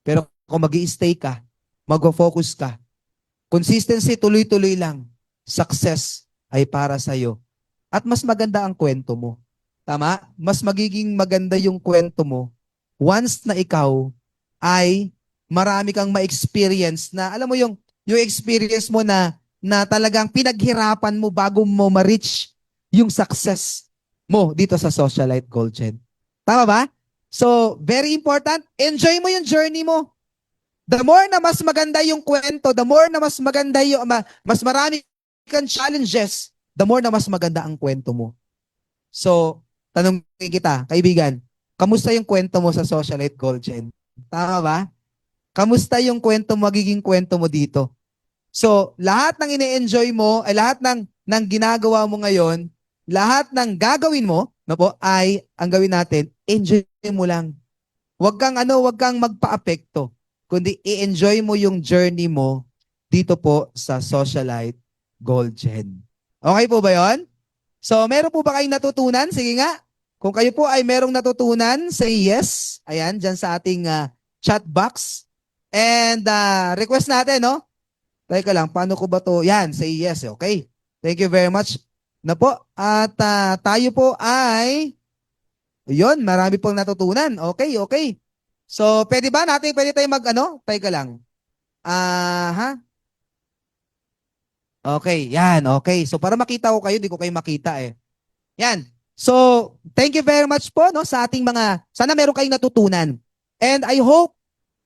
Pero kung mag-i-stay ka, mag-focus ka, consistency, tuloy-tuloy lang, success ay para sa'yo. At mas maganda ang kwento mo. Tama? Mas magiging maganda yung kwento mo once na ikaw ay marami kang ma-experience na, alam mo yung experience mo na talagang pinaghirapan mo bago mo ma-reach yung success mo dito sa Socialite Gold Gen. Tama ba? So, very important, enjoy mo yung journey mo. The more na mas maganda yung kwento, the more na mas maganda yung, mas marami kang challenges, the more na mas maganda ang kwento mo. So, tanongin kita, kaibigan, kamusta yung kwento mo sa Socialite Gold Gen? Tama ba? Kamusta yung kwento, magiging kwento mo dito? So, lahat ng ine-enjoy mo, ay lahat ng ginagawa mo ngayon, lahat ng gagawin mo, no po, ay ang gawin natin, enjoy mo lang. Huwag kang magpa-apekto, kundi i-enjoy mo yung journey mo dito po sa Socialite Gold Gen. Okay po ba 'yon? So, meron po ba kayong natutunan? Sige nga. Kung kayo po ay merong natutunan, say yes. Ayan, dyan sa ating chat box. And request natin, no? Teka lang, paano ko ba to? Yan, say yes. Okay. Thank you very much na po. At tayo po ay, yun, marami pong natutunan. Okay, okay. So, pwede tayo mag, teka lang. Ha? Okay, yan, okay. So, para makita ko kayo, di ko kayo makita eh. Yan. So, thank you very much po no sa ating mga sana meron kayong natutunan. And I hope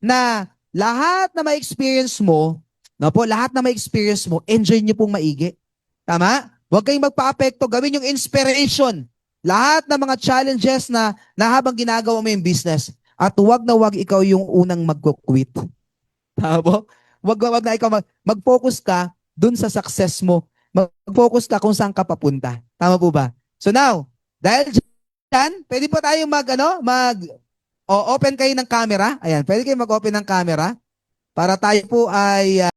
na lahat na ma-experience mo, no po, lahat na ma-experience mo, enjoy niyo pong maigi. Tama? Huwag kayong magpa-apekto, gawin yung inspiration. Lahat ng mga challenges na habang ginagawa mo yung business. At huwag na huwag ikaw yung unang magko-quit. Tama po? Wag na ikaw mag-focus ka dun sa success mo. Mag-focus ka kung saan ka papunta. Tama po ba? So now, dahil dyan, pwede po tayong open kayo ng camera. Ayan, pwede kayo mag-open ng camera para tayo po ay